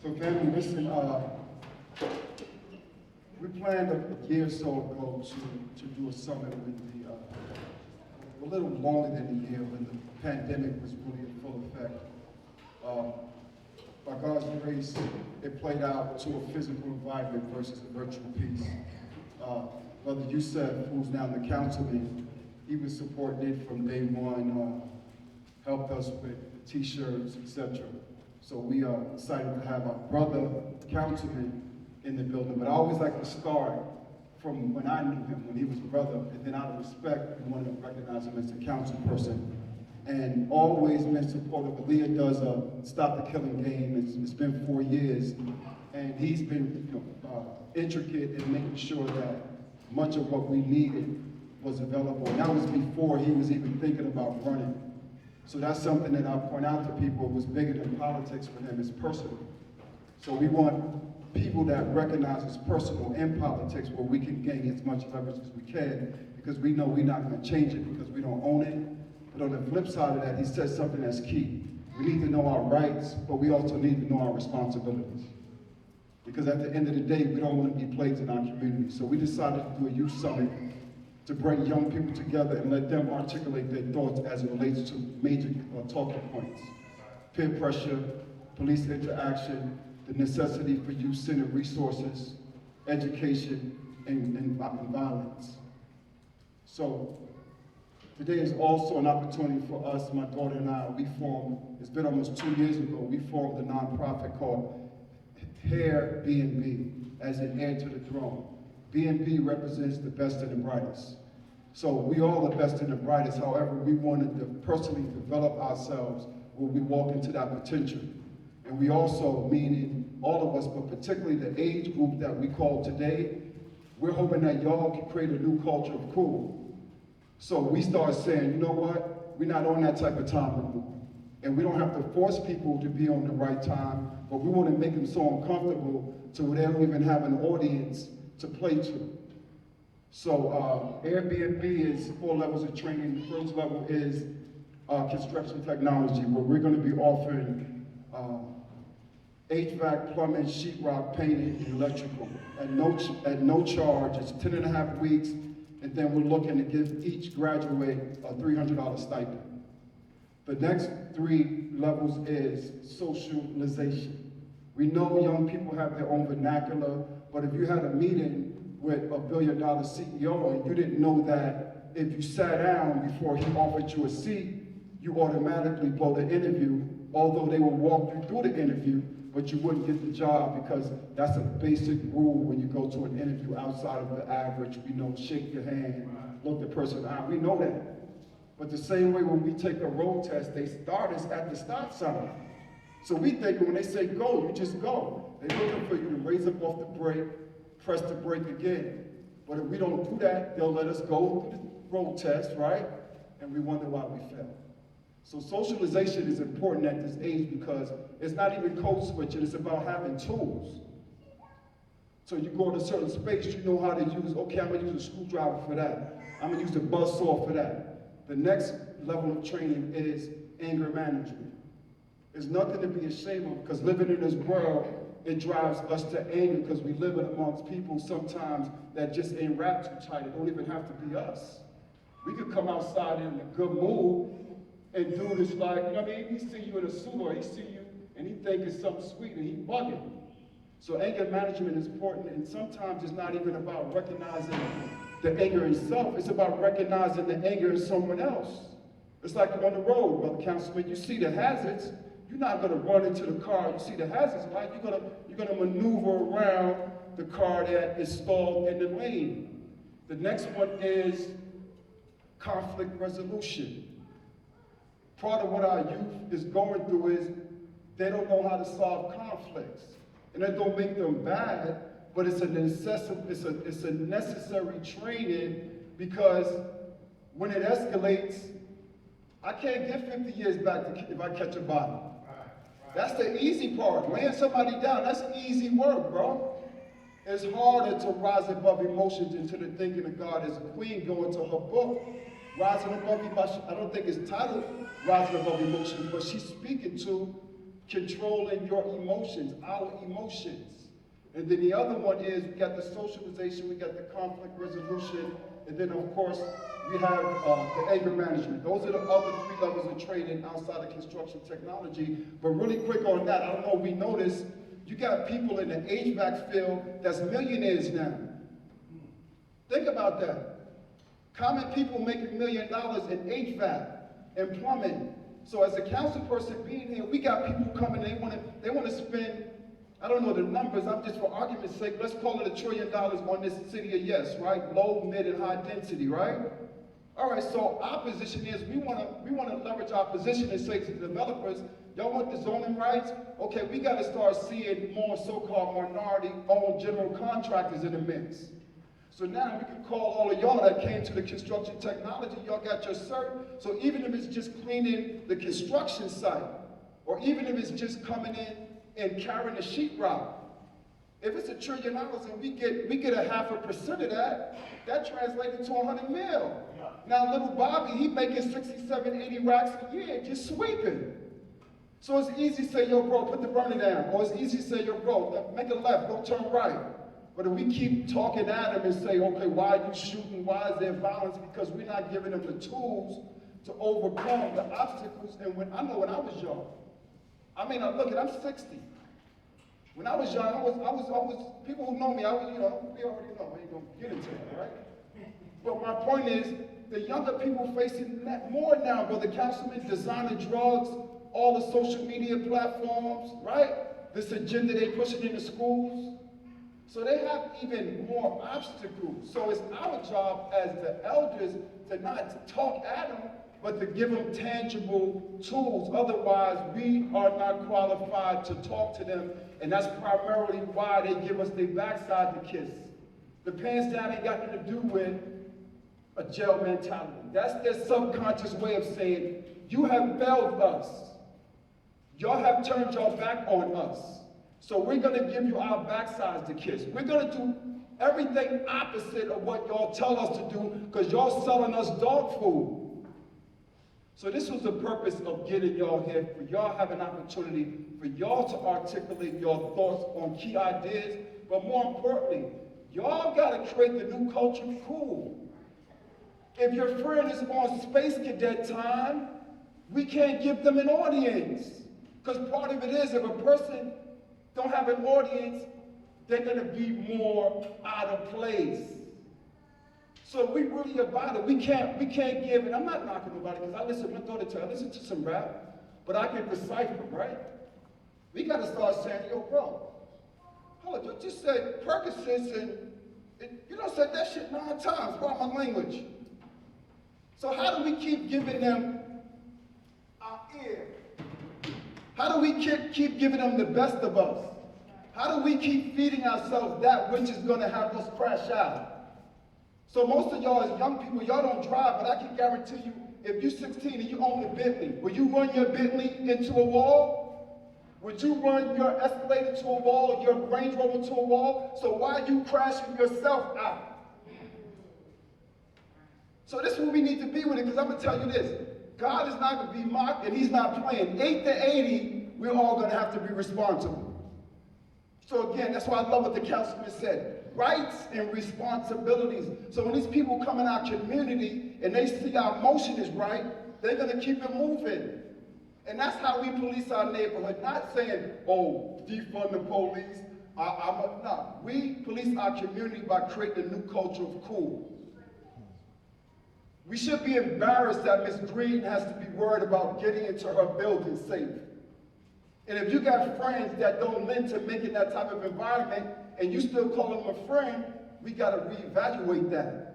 So family, listen, we planned a year or so ago to do a summit with a little longer than a year when the pandemic was really in full effect. By God's grace, it played out to a physical environment versus a virtual piece. Brother Youssef, who's now in the councilman, he was supporting it from day one, helped us with t-shirts, etc. So we are excited to have our brother councilman in the building. But I always like to start from when I knew him, when he was a brother, and then out of respect, we wanted to recognize him as a council person. And always been supportive. Aaliyah does a Stop the Killing game. It's been 4 years, and he's been intricate in making sure that much of what we needed was available. And that was before he was even thinking about running. So that's something that I point out to people. It was bigger than politics for him. It's personal. So we want people that recognize it's personal in politics where we can gain as much leverage as we can, because we know we're not going to change it because we don't own it. But on the flip side of that, he says something that's key. We need to know our rights, but we also need to know our responsibilities. Because at the end of the day, we don't want to be plagues in our community. So we decided to do a youth summit to bring young people together and let them articulate their thoughts as it relates to major talking points. Peer pressure, police interaction, the necessity for youth-centered resources, education, and violence. So today is also an opportunity for us, my daughter and I, it's been almost 2 years ago, we formed a nonprofit called Hair B&B, as in Heir to the Throne. B&B represents the best and the brightest. So we all are best and the brightest, however, we wanted to personally develop ourselves where we walk into that potential. And we also, meaning all of us, but particularly the age group that we call today, we're hoping that y'all can create a new culture of cool. So we start saying, you know what, we're not on that type of time anymore. And we don't have to force people to be on the right time, but we want to make them so uncomfortable to where they don't even have an audience to play to. So Airbnb is 4 levels of training. The first level is construction technology, where we're going to be offering HVAC, plumbing, sheetrock, painting, and electrical at no charge. It's 10.5 weeks. And then we're looking to give each graduate a $300 stipend. The next 3 levels is socialization. We know young people have their own vernacular, but if you had a meeting with a billion-dollar CEO and you didn't know that if you sat down before he offered you a seat, you automatically blow the interview, although they will walk you through the interview, but you wouldn't get the job because that's a basic rule when you go to an interview outside of the average. We know shake your hand, look the person out. We know that. But the same way when we take a road test, they start us at the stop sign. So we think when they say go, you just go. They're looking for you to raise up off the brake, press the brake again. But if we don't do that, they'll let us go through the road test, right? And we wonder why we fail. So socialization is important at this age because it's not even code switching, it's about having tools. So you go to a certain space, you know how to use, okay, I'm gonna use a screwdriver for that. I'm gonna use a buzzsaw for that. The next level of training is anger management. There's nothing to be ashamed of because living in this world, it drives us to anger because we live in amongst people sometimes that just ain't wrapped too tight. It don't even have to be us. We could come outside in a good mood and dude is like, you know what I mean? He see you in a suit or he see you and he think it's something sweet and he bugging. So anger management is important, and sometimes it's not even about recognizing the anger itself, it's about recognizing the anger in someone else. It's like on the road, Brother Councilman, you see the hazards, you're not gonna run into the car, you see the hazards, right? You're gonna maneuver around the car that is stalled in the lane. The next one is conflict resolution. Part of what our youth is going through is they don't know how to solve conflicts. And that don't make them bad, but it's a necessary training because when it escalates, I can't get 50 years back if I catch a body. That's the easy part. Laying somebody down, that's easy work, bro. It's harder to rise above emotions into the thinking of God. As a queen going to her book, Rising Above Emotions, I don't think it's titled Rising Above Emotions, but she's speaking to controlling your emotions, our emotions. And then the other one is we got the socialization, we got the conflict resolution, and then of course we have the anger management. Those are the other 3 levels of training outside of construction technology. But really quick on that, I don't know if we noticed, you got people in the HVAC field that's millionaires now. Think about that. Common people making $1 million in HVAC and plumbing. So as a council person being here, we got people coming, they want to spend, I don't know the numbers, I'm just for argument's sake, let's call it $1 trillion on this city of yes, right? Low, mid, and high density, right? All right, so our position is we want to leverage our position and say to the developers, y'all want the zoning rights? Okay, we got to start seeing more so-called minority-owned general contractors in the mix. So now we can call all of y'all that came to the construction technology, y'all got your cert. So even if it's just cleaning the construction site, or even if it's just coming in and carrying the sheetrock, if it's $1 trillion and we get 0.5% of that, that translates into 100 mil. Now little Bobby, he making 67, 80 racks a year just sweeping. So it's easy to say, yo bro, put the burner down. Or it's easy to say, yo bro, make a left, don't turn right. But if we keep talking at them and say, okay, why are you shooting? Why is there violence? Because we're not giving them the tools to overcome the obstacles. And I know when I was young, I mean, look, I'm 60. When I was young, I was people who know me, we already know, I ain't gonna get into it, right? But my point is, the younger people facing that more now, Brother Councilman, designing drugs, all the social media platforms, right? This agenda they pushing in the schools. So they have even more obstacles. So it's our job as the elders to not talk at them, but to give them tangible tools. Otherwise, we are not qualified to talk to them, and that's primarily why they give us their backside to kiss. The pants down ain't got nothing to do with a jail mentality. That's their subconscious way of saying, you have failed us. Y'all have turned your back on us. So we're gonna give you our backsides to kiss. We're gonna do everything opposite of what y'all tell us to do because y'all selling us dog food. So this was the purpose of getting y'all here, for y'all have an opportunity for y'all to articulate your thoughts on key ideas, but more importantly, y'all gotta create the new culture of cool. If your friend is on Space Cadet time, we can't give them an audience. Because part of it is if a person don't have an audience, they're gonna be more out of place. So we really about it. We can't give, and I'm not knocking nobody, because my daughter I listen to some rap, but I can decipher, right? We gotta start saying, yo, bro, hold on, you just said Percocets and you don't said that shit 9 times, pardon my language. So how do we keep giving them our ear? How do we keep giving them the best of us? How do we keep feeding ourselves that which is going to have us crash out? So most of y'all as young people, y'all don't drive, but I can guarantee you, if you're 16 and you own a Bentley, will you run your Bentley into a wall? Would you run your Escalade to a wall, your Range Rover to a wall? So why are you crashing yourself out? So this is what we need to be with it, because I'm going to tell you this. God is not going to be mocked, and he's not playing. 8 to 80, we're all going to have to be responsible. So again, that's why I love what the councilman said. Rights and responsibilities. So when these people come in our community and they see our motion is right, they're going to keep it moving. And that's how we police our neighborhood. Not saying, oh, defund the police. No, we police our community by creating a new culture of cool. We should be embarrassed that Ms. Green has to be worried about getting into her building safe. And if you got friends that don't lend to making that type of environment and you still call them a friend, we got to reevaluate that.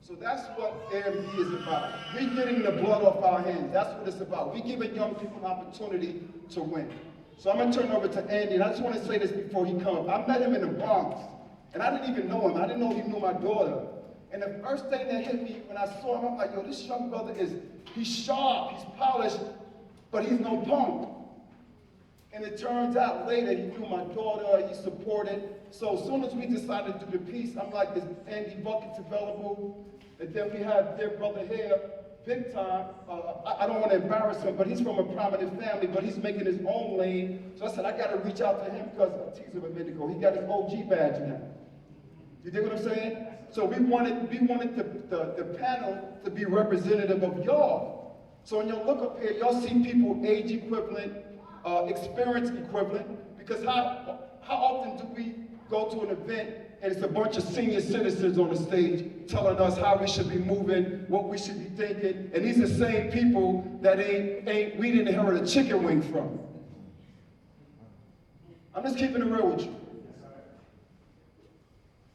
So that's what AMD is about. We're getting the blood off our hands. That's what it's about. We're giving young people an opportunity to win. So I'm going to turn over to Andy, and I just want to say this before he comes. I met him in the Bronx, and I didn't even know him. I didn't know he knew my daughter. And the first thing that hit me when I saw him, I'm like, yo, this young brother he's sharp, he's polished, but he's no punk. And it turns out later he knew my daughter, he supported. So as soon as we decided to do the piece, I'm like, is Andy Buckets available? And then we have their brother here, big time. I don't want to embarrass him, but he's from a prominent family, but he's making his own lane. So I said, I got to reach out to him because I teased him a minute ago. He got his OG badge now. You dig what I'm saying? So we wanted the panel to be representative of y'all. So when you look up here, y'all see people age equivalent, experience equivalent, because how often do we go to an event and it's a bunch of senior citizens on the stage telling us how we should be moving, what we should be thinking, and these are the same people that we didn't inherit a chicken wing from. I'm just keeping it real with you.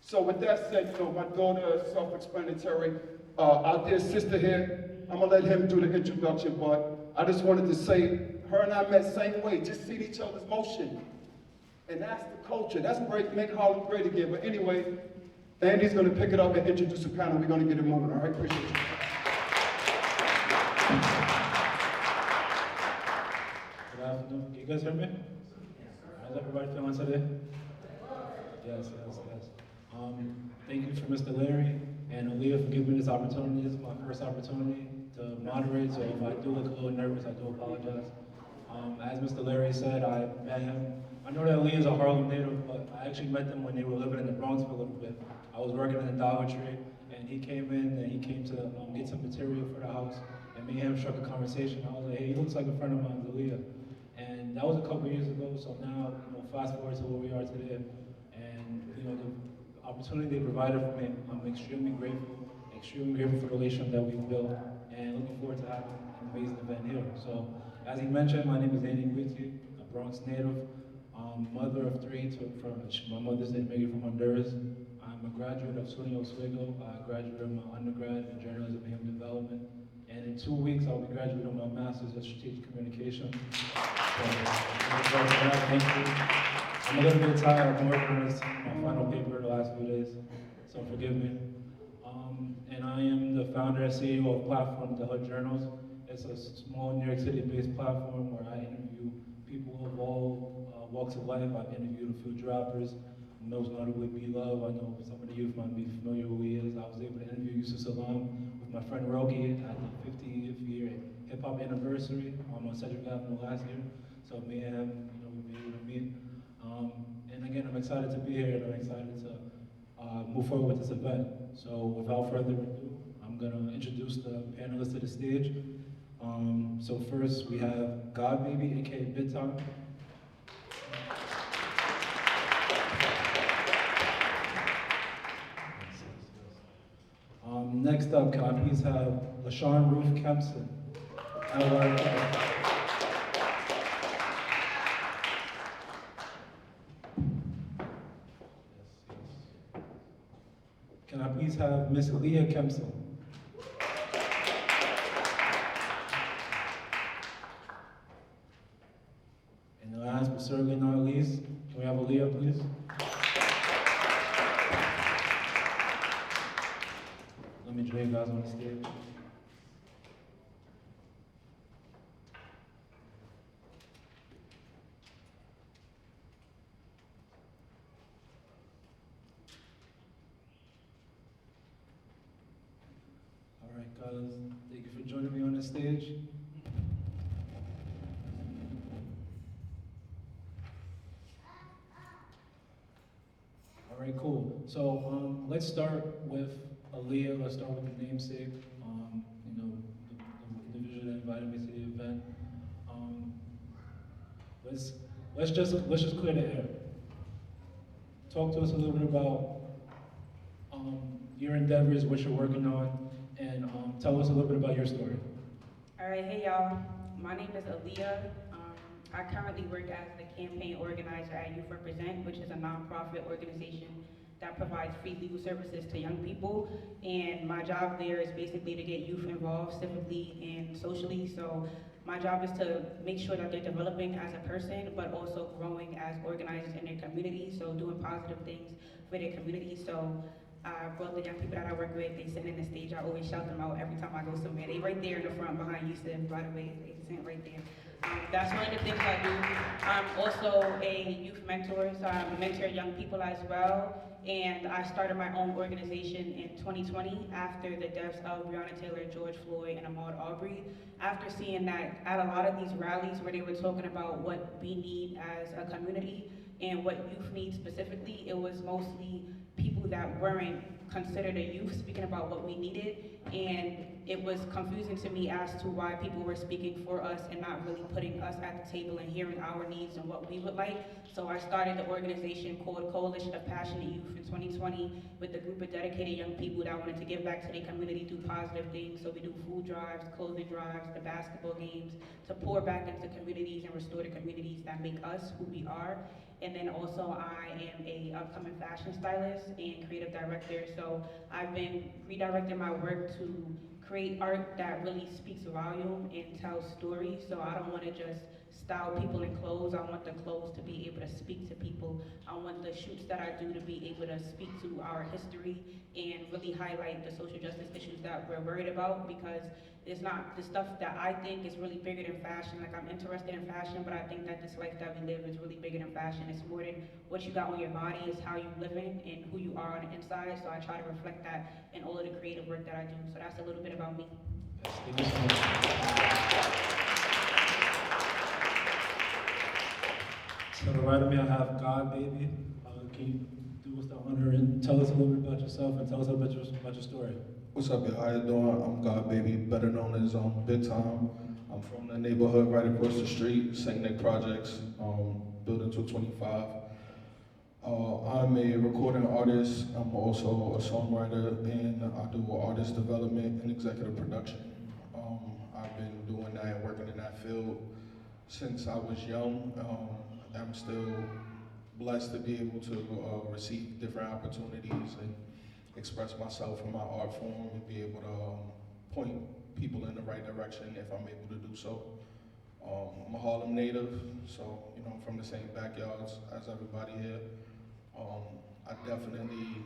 So with that said, my daughter is self-explanatory. Our dear sister here, I'm gonna let him do the introduction, but I just wanted to say, her and I met same way, just seeing each other's motion. And that's the culture, that's great, make Harlem great again. But anyway, Andy's gonna pick it up and introduce the panel. We're gonna get it moving, all right? Appreciate you. Good afternoon, can you guys hear me? How's everybody feeling today? Yes. Thank you for Mr. Larry and Aaliyah for giving me this opportunity. This is my first opportunity to moderate, so if I do look a little nervous, I do apologize. As Mr. Larry said, I met him. I know that Aaliyah is a Harlem native, but I actually met them when they were living in the Bronx for a little bit. I was working in the Dollar Tree, and he came in and he came to get some material for the house, and me and him struck a conversation. I was like, hey, he looks like a friend of mine, Aaliyah. And that was a couple years ago, so now, fast forward to where we are today, and the opportunity they provided for me, I'm extremely grateful for the relationship that we've built, and looking forward to having an amazing event here. So, as he mentioned, my name is Andy Guiti, a Bronx native, mother of three, my mother's name Maggie from Honduras. I'm a graduate of SUNY Oswego. I graduated my undergrad in journalism and human development. And in 2 weeks, I'll be graduating on my master's in strategic communication. So, thank you. I'm a little bit tired. I've been working on this, my final paper the last few days, so forgive me. And I am the founder and CEO of Platform, The Hood Journals. It's a small New York City-based platform where I interview people of all walks of life. I've interviewed a few rappers, most notably B-Love. I know some of the youth might be familiar with who he is. I was able to interview Yusuf Salam with my friend Roki at the 50th year hip-hop anniversary on Cedric Avenue last year. So me and him, we've been able to meet. And again, I'm excited to be here, and I'm excited to move forward with this event. So without further ado, I'm gonna introduce the panelists to the stage. So first we have God Baby, aka Big Time. Next up, can I please have LaShawn Ruth Kempson. Can I please have Miss Leah Kempson? And last but certainly not least, can we have Aaliyah, please? Let me join you guys on the stage. All right, guys, thank you for joining me on the stage. All right, cool. So let's start with Aaliyah. Let's start with the namesake. The individual that invited me to the event. Let's just clear the air. Talk to us a little bit about your endeavors, what you're working on, and tell us a little bit about your story. All right, hey y'all. My name is Aaliyah. I currently work as the campaign organizer at Youth Represent, which is a nonprofit organization that provides free legal services to young people. And my job there is basically to get youth involved civically and socially. So my job is to make sure that they're developing as a person, but also growing as organizers in their community. So doing positive things for their community. So I brought the young people that I work with, they sit in the stage, I always shout them out every time I go somewhere. They right there in the front behind Yusuf, by the way, they sit right there. That's one of the things I do. I'm also a youth mentor, so I mentor young people as well. And I started my own organization in 2020 after the deaths of Breonna Taylor, George Floyd, and Ahmaud Arbery. After seeing that at a lot of these rallies where they were talking about what we need as a community and what youth need specifically, it was mostly people that weren't considered a youth speaking about what we needed. And it was confusing to me as to why people were speaking for us and not really putting us at the table and hearing our needs and what we would like. So I started the organization called Coalition of Passionate Youth in 2020 with a group of dedicated young people that wanted to give back to their community through positive things. So we do food drives, clothing drives, the basketball games, to pour back into communities and restore the communities that make us who we are. And then also I am a upcoming fashion stylist and creative director. So I've been redirecting my work to create art that really speaks volume and tells stories. So I don't want to just style people in clothes. I want the clothes to be able to speak to people. I want the shoots that I do to be able to speak to our history and really highlight the social justice issues that we're worried about, because it's not the stuff that I think is really bigger than fashion. Like, I'm interested in fashion, but I think that this life that we live is really bigger than fashion. It's more than what you got on your body, it's how you living and who you are on the inside. So I try to reflect that in all of the creative work that I do. So that's a little bit about me. Yes, thank you so much. So to right of me, I have God Baby. Can you do us the honor and tell us a little bit about yourself and tell us a little bit about your story? What's up, y'all? How you doing? I'm God Baby, better known as Big Time. I'm from the neighborhood right across the street, St. Nick Projects, building 225. I'm a recording artist. I'm also a songwriter, and I do artist development and executive production. I've been doing that and working in that field since I was young. I'm still blessed to be able to receive different opportunities and express myself in my art form and be able to point people in the right direction if I'm able to do so. I'm a Harlem native, so I'm from the same backyards as everybody here. I definitely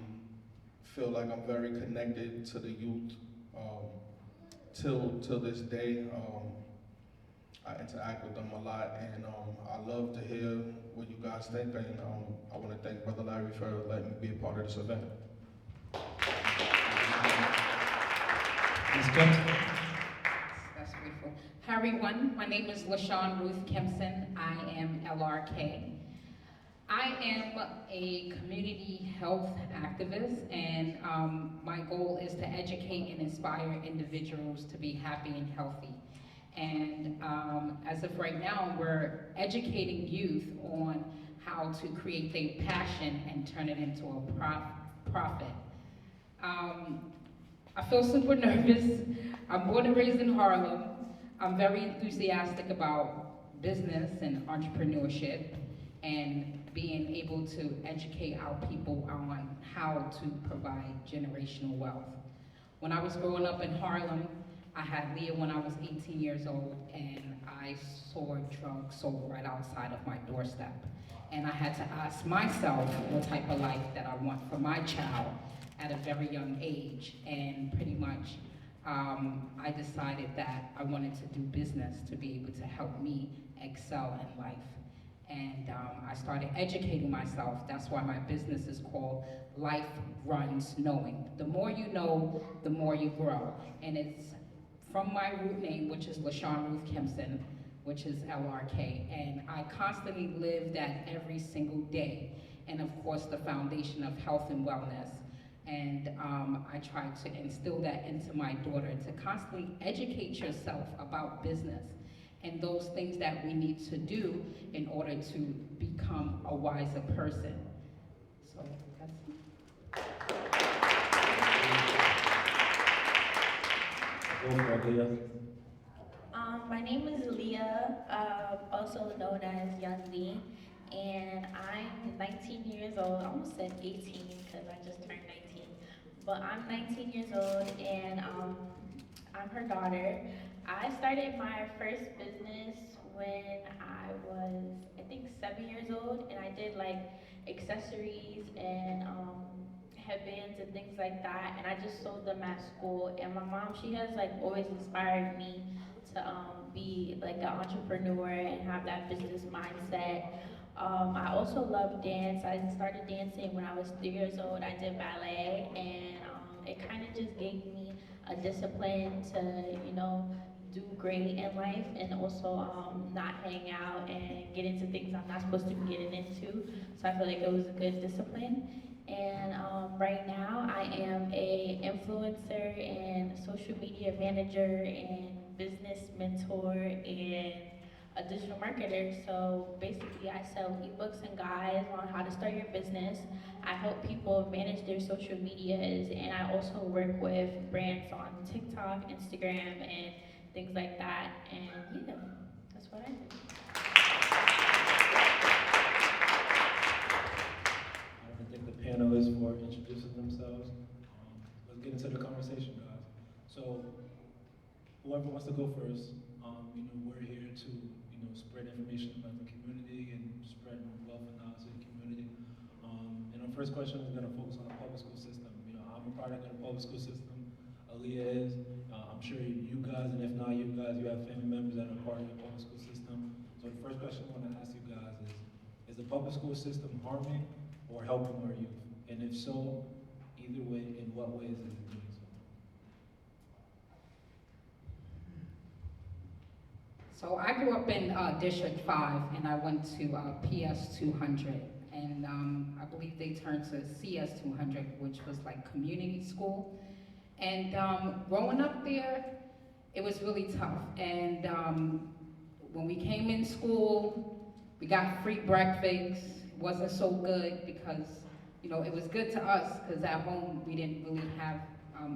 feel like I'm very connected to the youth till this day. I interact with them a lot, and I love to hear what you guys think, and I want to thank Brother Larry for letting me be a part of this event. Ms. Kempton. That's beautiful. Hi everyone, my name is LaShawn Ruth Kempson. I am LRK. I am a community health activist, and my goal is to educate and inspire individuals to be happy and healthy. And as of right now, we're educating youth on how to create their passion and turn it into a profit. I feel super nervous. I'm born and raised in Harlem. I'm very enthusiastic about business and entrepreneurship and being able to educate our people on how to provide generational wealth. When I was growing up in Harlem, I had Leah when I was 18 years old, and I saw drugs sold right outside of my doorstep. And I had to ask myself what type of life that I want for my child at a very young age. And pretty much, I decided that I wanted to do business to be able to help me excel in life. And I started educating myself. That's why my business is called Life Runs Knowing. The more you know, the more you grow. And it's from my root name, which is LaShawn Ruth Kempson, which is LRK. And I constantly live that every single day. And of course, the foundation of health and wellness. And I try to instill that into my daughter, to constantly educate yourself about business and those things that we need to do in order to become a wiser person. So that's Go for it, Leah. My name is Leah, also known as Young Lee, and I'm 19 years old. I almost said 18 because I just turned 19, but I'm 19 years old, and I'm her daughter. I started my first business when I was, I think, 7 years old, and I did like accessories and headbands and things like that, and I just sold them at school. And my mom, she has like always inspired me to be like an entrepreneur and have that business mindset. I also love dance. I started dancing when I was 3 years old. I did ballet, and it kind of just gave me a discipline to, do great in life, and also not hang out and get into things I'm not supposed to be getting into. So I feel like it was a good discipline. And right now, I am a influencer and social media manager and business mentor and a digital marketer. So basically, I sell ebooks and guides on how to start your business. I help people manage their social medias, and I also work with brands on TikTok, Instagram, and things like that. And yeah, that's what I do. I want to thank the panelists for introducing themselves. Let's get into the conversation, guys. So, whoever wants to go first, we're here to, spread information about the community and spread wealth and knowledge in the community. And our first question is going to focus on the public school system. I'm a product of the public school system. Aaliyah is. I'm sure you guys, and if not you guys, you have family members that are part of the public school system. So the first question I want to ask you guys is the public school system harming or helping our youth? And if so, either way, in what ways is it doing so? So I grew up in District 5, and I went to PS 200, and I believe they turned to CS 200, which was like community school. And growing up there, it was really tough. And when we came in school, we got free breakfast. It wasn't so good because, it was good to us because at home we didn't really have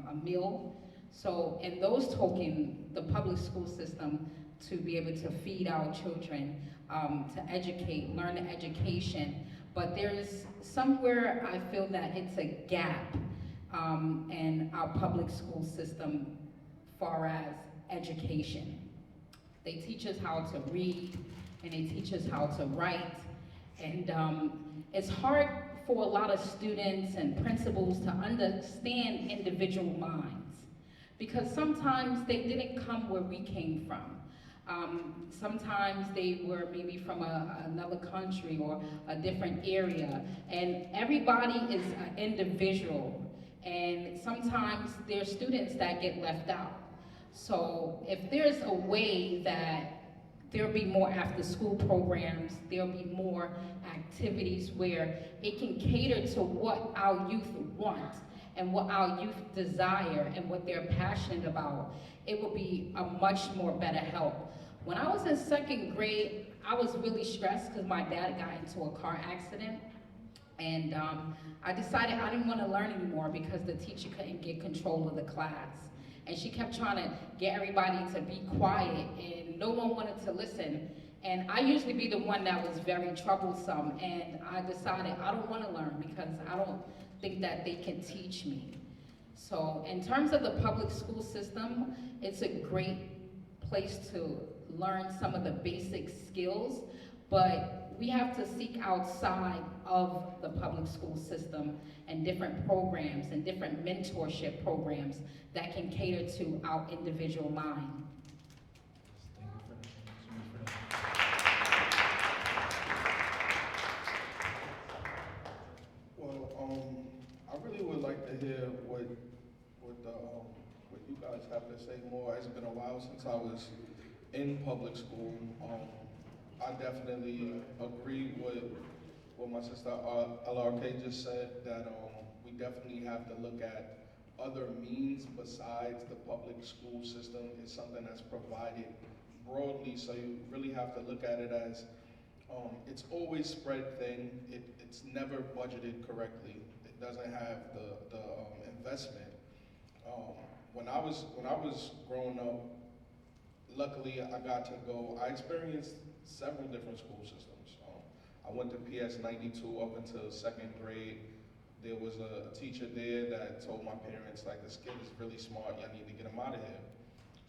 a meal. So in those token, the public school system, to be able to feed our children, to educate, learn the education. But there's somewhere I feel that it's a gap in our public school system far as education. They teach us how to read, and they teach us how to write. And it's hard for a lot of students and principals to understand individual minds, because sometimes they didn't come where we came from. Sometimes they were maybe from another country or a different area, and everybody is an individual, and sometimes there's students that get left out. So if there's a way that there'll be more after school programs, there'll be more activities where it can cater to what our youth want and what our youth desire and what they're passionate about, it will be a much more better help. When I was in 2nd grade, I was really stressed because my dad got into a car accident. And I decided I didn't want to learn anymore because the teacher couldn't get control of the class. And she kept trying to get everybody to be quiet, and no one wanted to listen. And I usually be the one that was very troublesome, and I decided I don't want to learn because I don't think that they can teach me. So in terms of the public school system, it's a great place to learn some of the basic skills, but we have to seek outside of the public school system and different programs and different mentorship programs that can cater to our individual mind. Thank you so much for that. Well, I really would like to hear what you guys have to say more. It's been a while since I was in public school. I definitely agree with what my sister LRK just said, that we definitely have to look at other means besides the public school system. Is something that's provided broadly, so you really have to look at it as it's always spread thin. It's never budgeted correctly. It doesn't have the investment. When I was growing up, luckily I got to go. I experienced several different school systems. I went to PS 92 up until 2nd grade. There was a teacher there that told my parents, like, this kid is really smart, y'all need to get him out of here.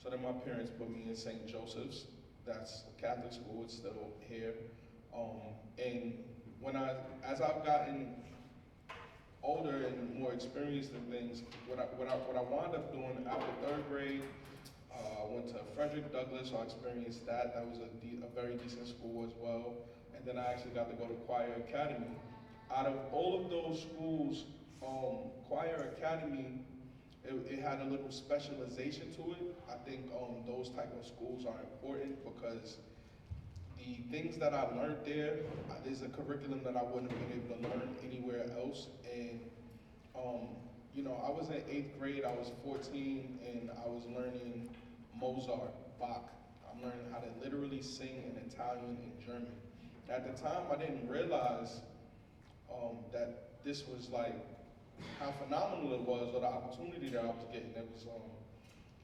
So then my parents put me in St. Joseph's. That's a Catholic school, it's still here. And as I've gotten older and more experienced in things, what I wound up doing after 3rd grade, I went to Frederick Douglass, so I experienced that. That was a very decent school as well. And then I actually got to go to Choir Academy. Out of all of those schools, Choir Academy, it had a little specialization to it. I think those type of schools are important because the things that I learned there's a curriculum that I wouldn't have been able to learn anywhere else. And you know, I was in 8th grade, I was 14, and I was learning Mozart, Bach. I'm learning how to literally sing in Italian and German. At the time, I didn't realize that this was like how phenomenal it was, or the opportunity that I was getting. It was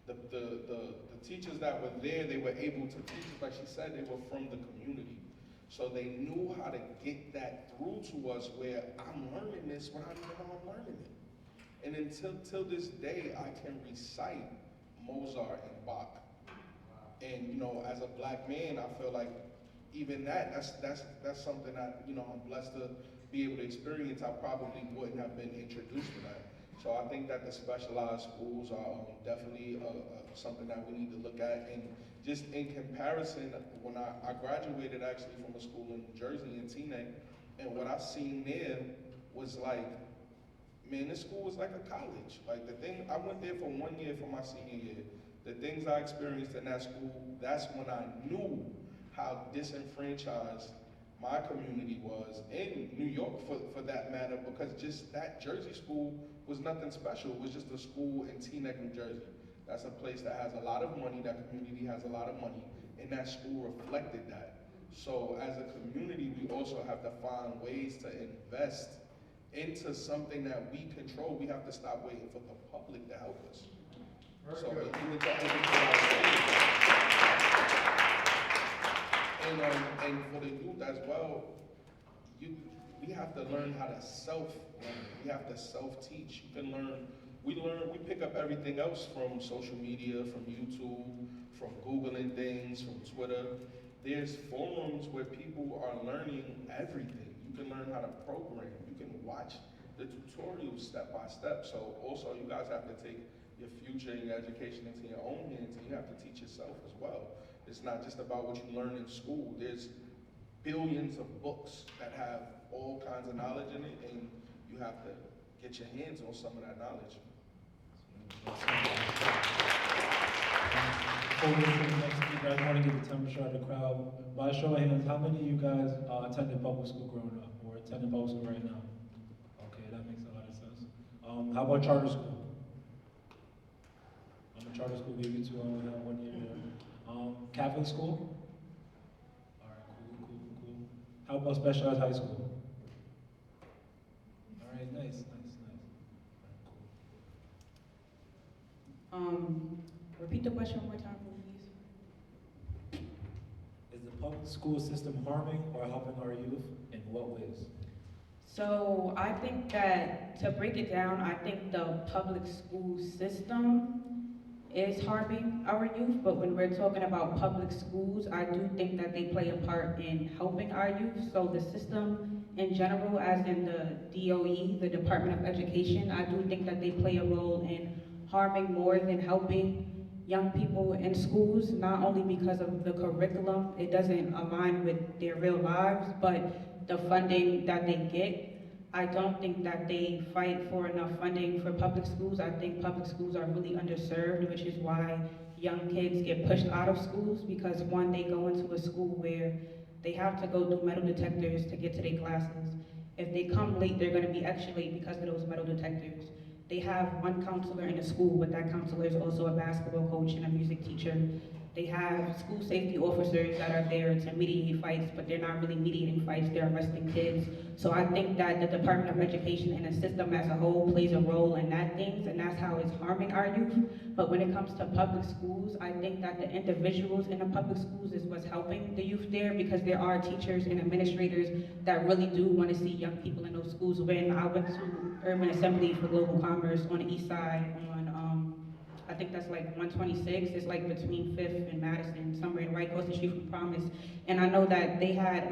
the teachers that were there, they were able to teach us, like she said, they were from the community. So they knew how to get that through to us where I'm learning this when I don't even know I'm learning it. And until this day, I can recite Mozart and Bach. And you know, as a black man, I feel like even that's something that, you know, I'm blessed to be able to experience. I probably wouldn't have been introduced to that. So I think that the specialized schools are definitely something that we need to look at. And just in comparison, when I graduated actually from a school in New Jersey, in Teaneck, and what I seen there was like, man, this school was like a college. Like I went there for 1 year for my senior year. The things I experienced in that school, that's when I knew how disenfranchised my community was, in New York for that matter, because just that Jersey school was nothing special. It was just a school in Teaneck, New Jersey. That's a place that has a lot of money, that community has a lot of money, and that school reflected that. So as a community, we also have to find ways to invest into something that we control. We have to stop waiting for the public to help us. So we need to and for the youth as well, we have to learn how to self-learn. We have to self-teach. You can learn. We pick up everything else from social media, from YouTube, from Googling things, from Twitter. There's forums where people are learning everything. You can learn how to program. You can watch the tutorials step by step. So also you guys have to take your future and your education into your own hands, and you have to teach yourself as well. It's not just about what you learn in school. There's billions of books that have all kinds of knowledge in it, and you have to get your hands on some of that knowledge. Before we get to the next speaker, I just want to get the temperature of the crowd. By a show of hands, how many of you guys attended public school growing up, or attending public school right now? Okay, that makes a lot of sense. How about charter school? I'm a charter school baby too. I only have 1 year there. Catholic school? All right, cool. How about specialized high school? All right, nice. All right, cool. Repeat the question one more time, please. Is the public school system harming or helping our youth? In what ways? So I think that, to break it down, I think the public school system is harming our youth, but when we're talking about public schools, I do think that they play a part in helping our youth. So the system in general, as in the DOE, the Department of Education, I do think that they play a role in harming more than helping young people in schools, not only because of the curriculum, it doesn't align with their real lives, but the funding that they get. I don't think that they fight for enough funding for public schools. I think public schools are really underserved, which is why young kids get pushed out of schools, because one, they go into a school where they have to go through metal detectors to get to their classes. If they come late, they're gonna be extra late because of those metal detectors. They have one counselor in the school, but that counselor is also a basketball coach and a music teacher. They have school safety officers that are there to mediate fights, but they're not really mediating fights, they're arresting kids. So I think that the Department of Education and the system as a whole plays a role in that things, and that's how it's harming our youth. But when it comes to public schools, I think that the individuals in the public schools is what's helping the youth there, because there are teachers and administrators that really do want to see young people in those schools. When I went to Urban Assembly for Global Commerce on the east side, on I think that's like 126. It's like between 5th and Madison, somewhere right across the street from Promise. And I know that they had,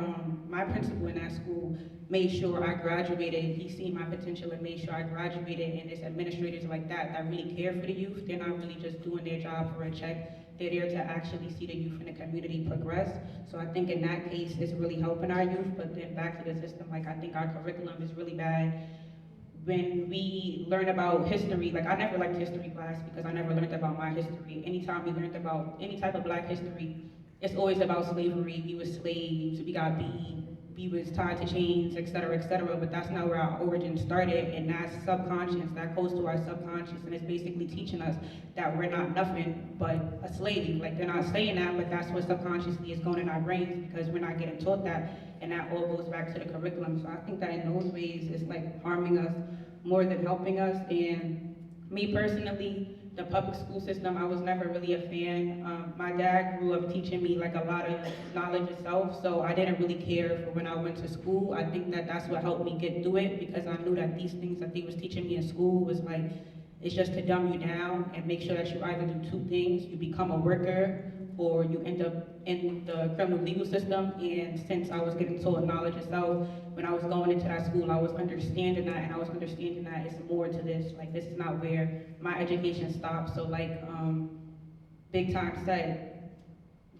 my principal in that school made sure I graduated. He seen my potential and made sure I graduated. And it's administrators like that that really care for the youth. They're not really just doing their job for a check. They're there to actually see the youth in the community progress. So I think in that case, it's really helping our youth. But then back to the system, like I think our curriculum is really bad. When we learn about history, like I never liked history class because I never learned about my history. Anytime we learned about any type of black history, it's always about slavery. We were slaves, we got beaten, we was tied to chains, et cetera, but that's not where our origin started, and that's subconscious, that goes to our subconscious, and it's basically teaching us that we're not nothing but a slave. Like they're not saying that, but that's what subconsciously is going in our brains because we're not getting taught that, and that all goes back to the curriculum. So I think that in those ways, it's like harming us more than helping us. And me personally, the public school system, I was never really a fan. My dad grew up teaching me like a lot of knowledge itself, so I didn't really care for when I went to school. I think that that's what helped me get through it because I knew that these things that they was teaching me in school was like, it's just to dumb you down and make sure that you either do two things: you become a worker or you end up in the criminal legal system. And since I was getting taught knowledge itself, when I was going into that school, I was understanding that, and I was understanding that it's more to this. Like, this is not where my education stops. So like Big Time said,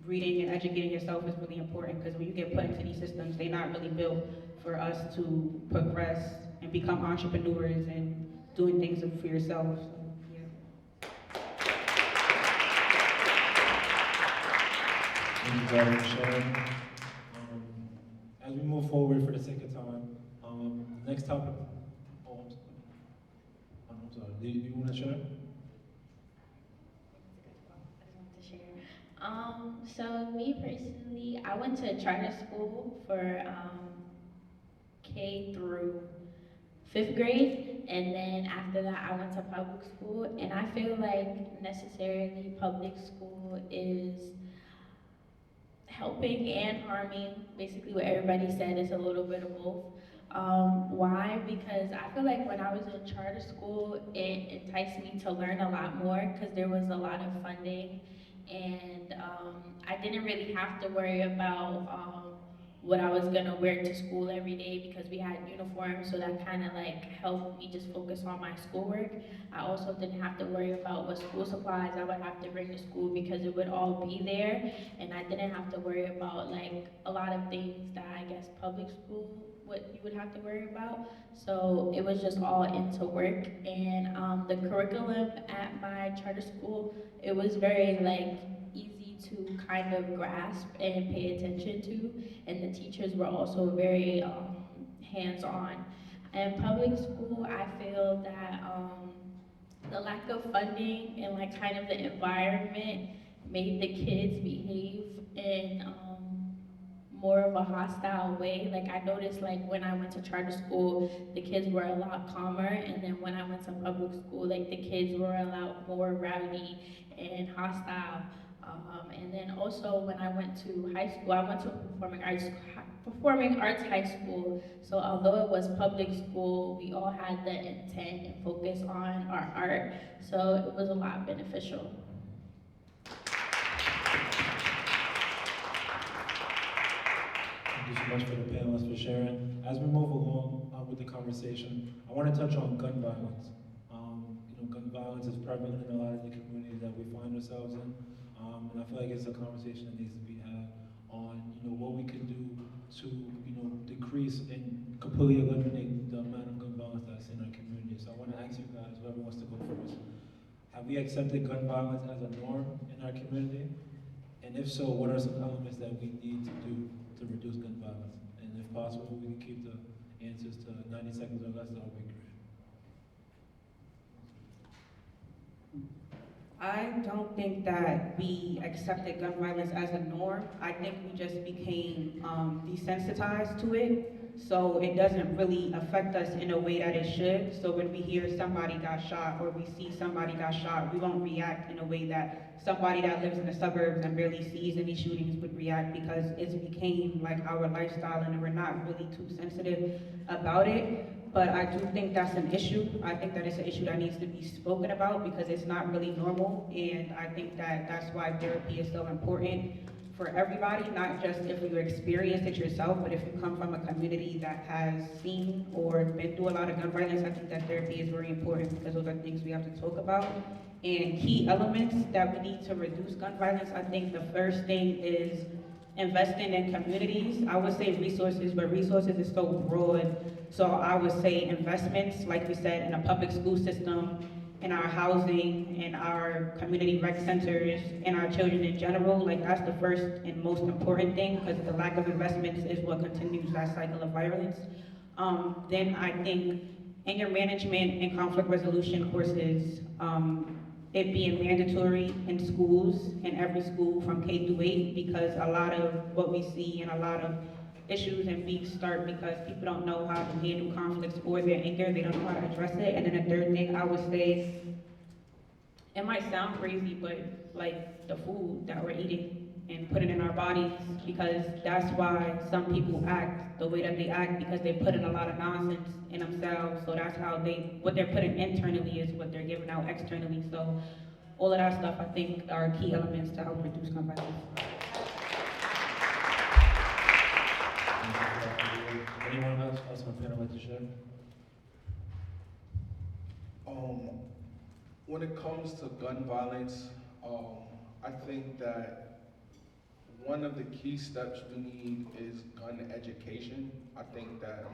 reading and educating yourself is really important because when you get put into these systems, they're not really built for us to progress and become entrepreneurs and doing things for yourself. So, yeah. Thank you guys for sharing. As we move forward for the sake of time, next topic. Oh, I'm sorry. Do you want to share? I just want to share. So me personally, I went to charter school for K through 5th grade, and then after that I went to public school, and I feel like necessarily public school is helping and harming. Basically what everybody said is a little bit of both. Why? Because I feel like when I was in charter school, it enticed me to learn a lot more because there was a lot of funding, and I didn't really have to worry about what I was gonna wear to school every day because we had uniforms, so that kind of like helped me just focus on my schoolwork. I also didn't have to worry about what school supplies I would have to bring to school because it would all be there, and I didn't have to worry about like a lot of things that I guess public school what you would have to worry about. So it was just all into work, and the curriculum at my charter school, it was very like easy to kind of grasp and pay attention to, and the teachers were also very hands-on. In public school, I feel that the lack of funding and like kind of the environment made the kids behave in more of a hostile way. Like I noticed like when I went to charter school, the kids were a lot calmer, and then when I went to public school, like the kids were a lot more rowdy and hostile. And then also when I went to high school, I went to performing arts high school. So although it was public school, we all had the intent and focus on our art. So it was a lot beneficial. Thank you so much for the panelists for sharing. As we move along with the conversation, I want to touch on gun violence. Gun violence is prevalent in a lot of the communities that we find ourselves in. And I feel like it's a conversation that needs to be had on, what we can do to, decrease and completely eliminate the amount of gun violence that's in our community. So I want to ask you guys, whoever wants to go first, have we accepted gun violence as a norm in our community? And if so, what are some elements that we need to do to reduce gun violence? And if possible, we can keep the answers to 90 seconds or less, that would be great. I don't think that we accepted gun violence as a norm. I think we just became desensitized to it. So it doesn't really affect us in a way that it should. So when we hear somebody got shot or we see somebody got shot, we won't react in a way that somebody that lives in the suburbs and barely sees any shootings would react, because it's became like our lifestyle and we're not really too sensitive about it. but I do think that's an issue. I think that it's an issue that needs to be spoken about because it's not really normal, and I think that that's why therapy is so important for everybody, not just if you experienced it yourself, but if you come from a community that has seen or been through a lot of gun violence. I think that therapy is very important because those are things we have to talk about. And key elements that we need to reduce gun violence, I think the first thing is investing in communities. I would say resources, but resources is so broad. So I would say investments, like we said, in a public school system, in our housing, in our community rec centers, in our children in general. Like that's the first and most important thing because the lack of investments is what continues that cycle of violence. Then I think anger management and conflict resolution courses, it being mandatory in schools, in every school from K through 8, because a lot of what we see and a lot of issues and beefs start because people don't know how to handle conflicts or their anger, they don't know how to address it. And then the third thing I would say, it might sound crazy, but like the food that we're eating and putting in our bodies, because that's why some people act the way that they act, because they put in a lot of nonsense in themselves. So that's how what they're putting internally is what they're giving out externally. So all of that stuff I think are key elements to help reduce gun violence. Anyone else on the panel like to share? When it comes to gun violence, I think that one of the key steps we need is gun education. I think that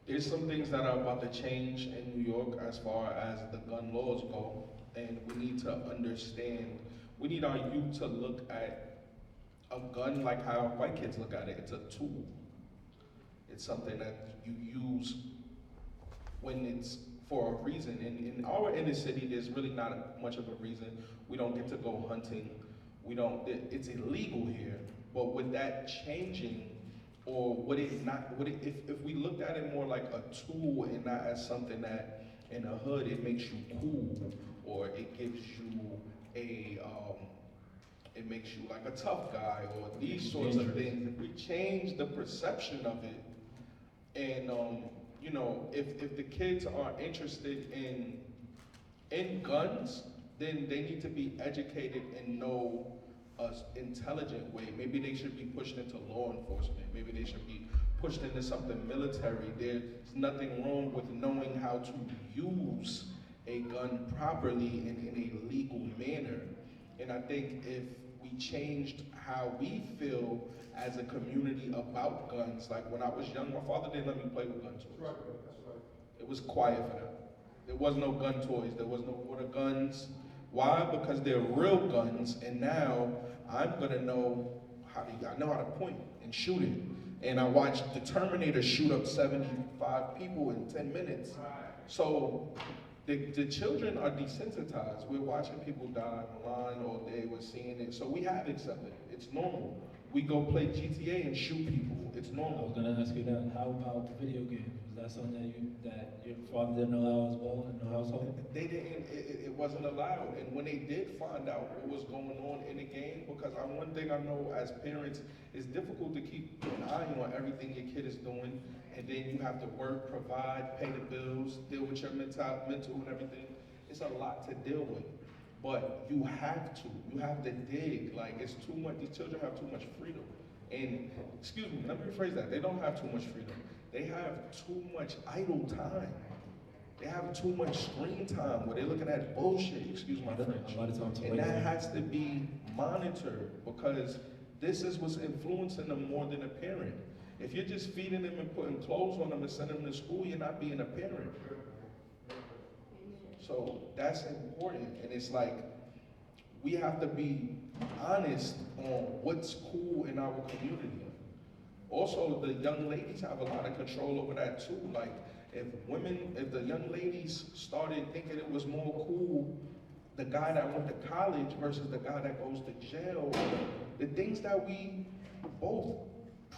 there's some things that are about to change in New York as far as the gun laws go, and we need to understand, we need our youth to look at a gun like how white kids look at it. It's a tool. It's something that you use when it's for a reason. In our inner city, there's really not much of a reason. We don't get to go hunting. It's illegal here. But with that changing, or would it not, if we looked at it more like a tool and not as something that in a hood it makes you cool, or it gives you it makes you like a tough guy, or these sorts of things. If we change the perception of it, and you know, if the kids are interested in guns, then they need to be educated and know an intelligent way. Maybe they should be pushed into law enforcement. Maybe they should be pushed into something military. There's nothing wrong with knowing how to use a gun properly and in a legal manner. And I think if we changed how we feel as a community about guns, like when I was young, my father didn't let me play with gun toys. Right, that's right. It was quiet for them. There was no gun toys, there was no water guns. Why? Because they're real guns, and now I'm gonna know I know how to point and shoot it. And I watched the Terminator shoot up 75 people in 10 minutes. So the children are desensitized. We're watching people die online all day, we're seeing it. So we have accepted it, it's normal. We go play GTA and shoot people, it's I normal. was gonna ask you that. How about video games? Is that something that your father didn't allow as well in the household? They didn't, it wasn't allowed. And when they did find out what was going on in the game, because one thing I know as parents, it's difficult to keep an eye on everything your kid is doing, and then you have to work, provide, pay the bills, deal with your mental and everything. It's a lot to deal with. But you have to dig. Like, it's too much, these children have too much freedom. And, excuse me, let me rephrase that. They don't have too much freedom. They have too much idle time. They have too much screen time where they're looking at bullshit, excuse my French. A lot of times. And that has to be monitored, because this is what's influencing them more than a parent. If you're just feeding them and putting clothes on them and sending them to school, you're not being a parent. So that's important, and it's like, we have to be honest on what's cool in our community. Also, the young ladies have a lot of control over that too. Like, if the young ladies started thinking it was more cool, the guy that went to college versus the guy that goes to jail, the things that we both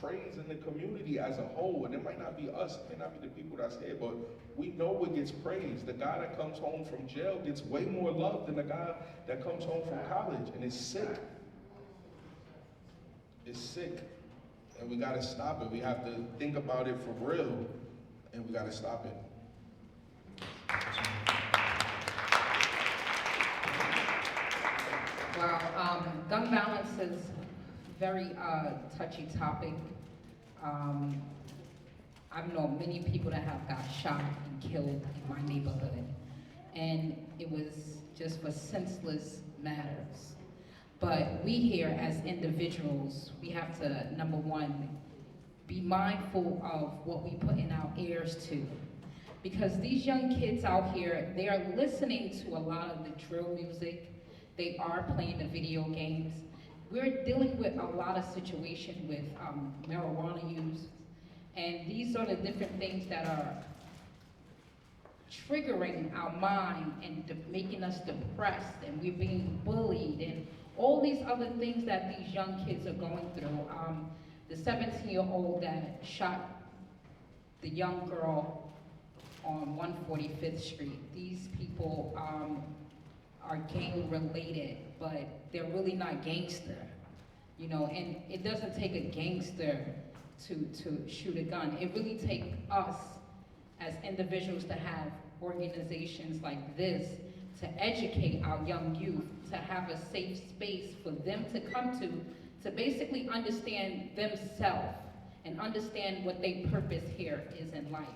praise in the community as a whole, and it might not be us, it might not be the people that's here, but we know what gets praised. The guy that comes home from jail gets way more love than the guy that comes home from college, and it's sick. It's sick, and we gotta stop it. We have to think about it for real. and we gotta stop it. Well, gun violence is very touchy topic. I've known many people that have got shot and killed in my neighborhood, and it was just for senseless matters. But we here as individuals, we have to, number one, be mindful of what we put in our ears to. Because these young kids out here, they are listening to a lot of the drill music. They are playing the video games. We're dealing with a lot of situations with marijuana use. And these are the different things that are triggering our mind and making us depressed, and we're being bullied, and all these other things that these young kids are going through. The 17-year-old that shot the young girl on 145th Street, these people are gang related, but they're really not gangster, you know, and it doesn't take a gangster to shoot a gun. It really takes us as individuals to have organizations like this to educate our young youth, to have a safe space for them to come to basically understand themselves and understand what their purpose here is in life.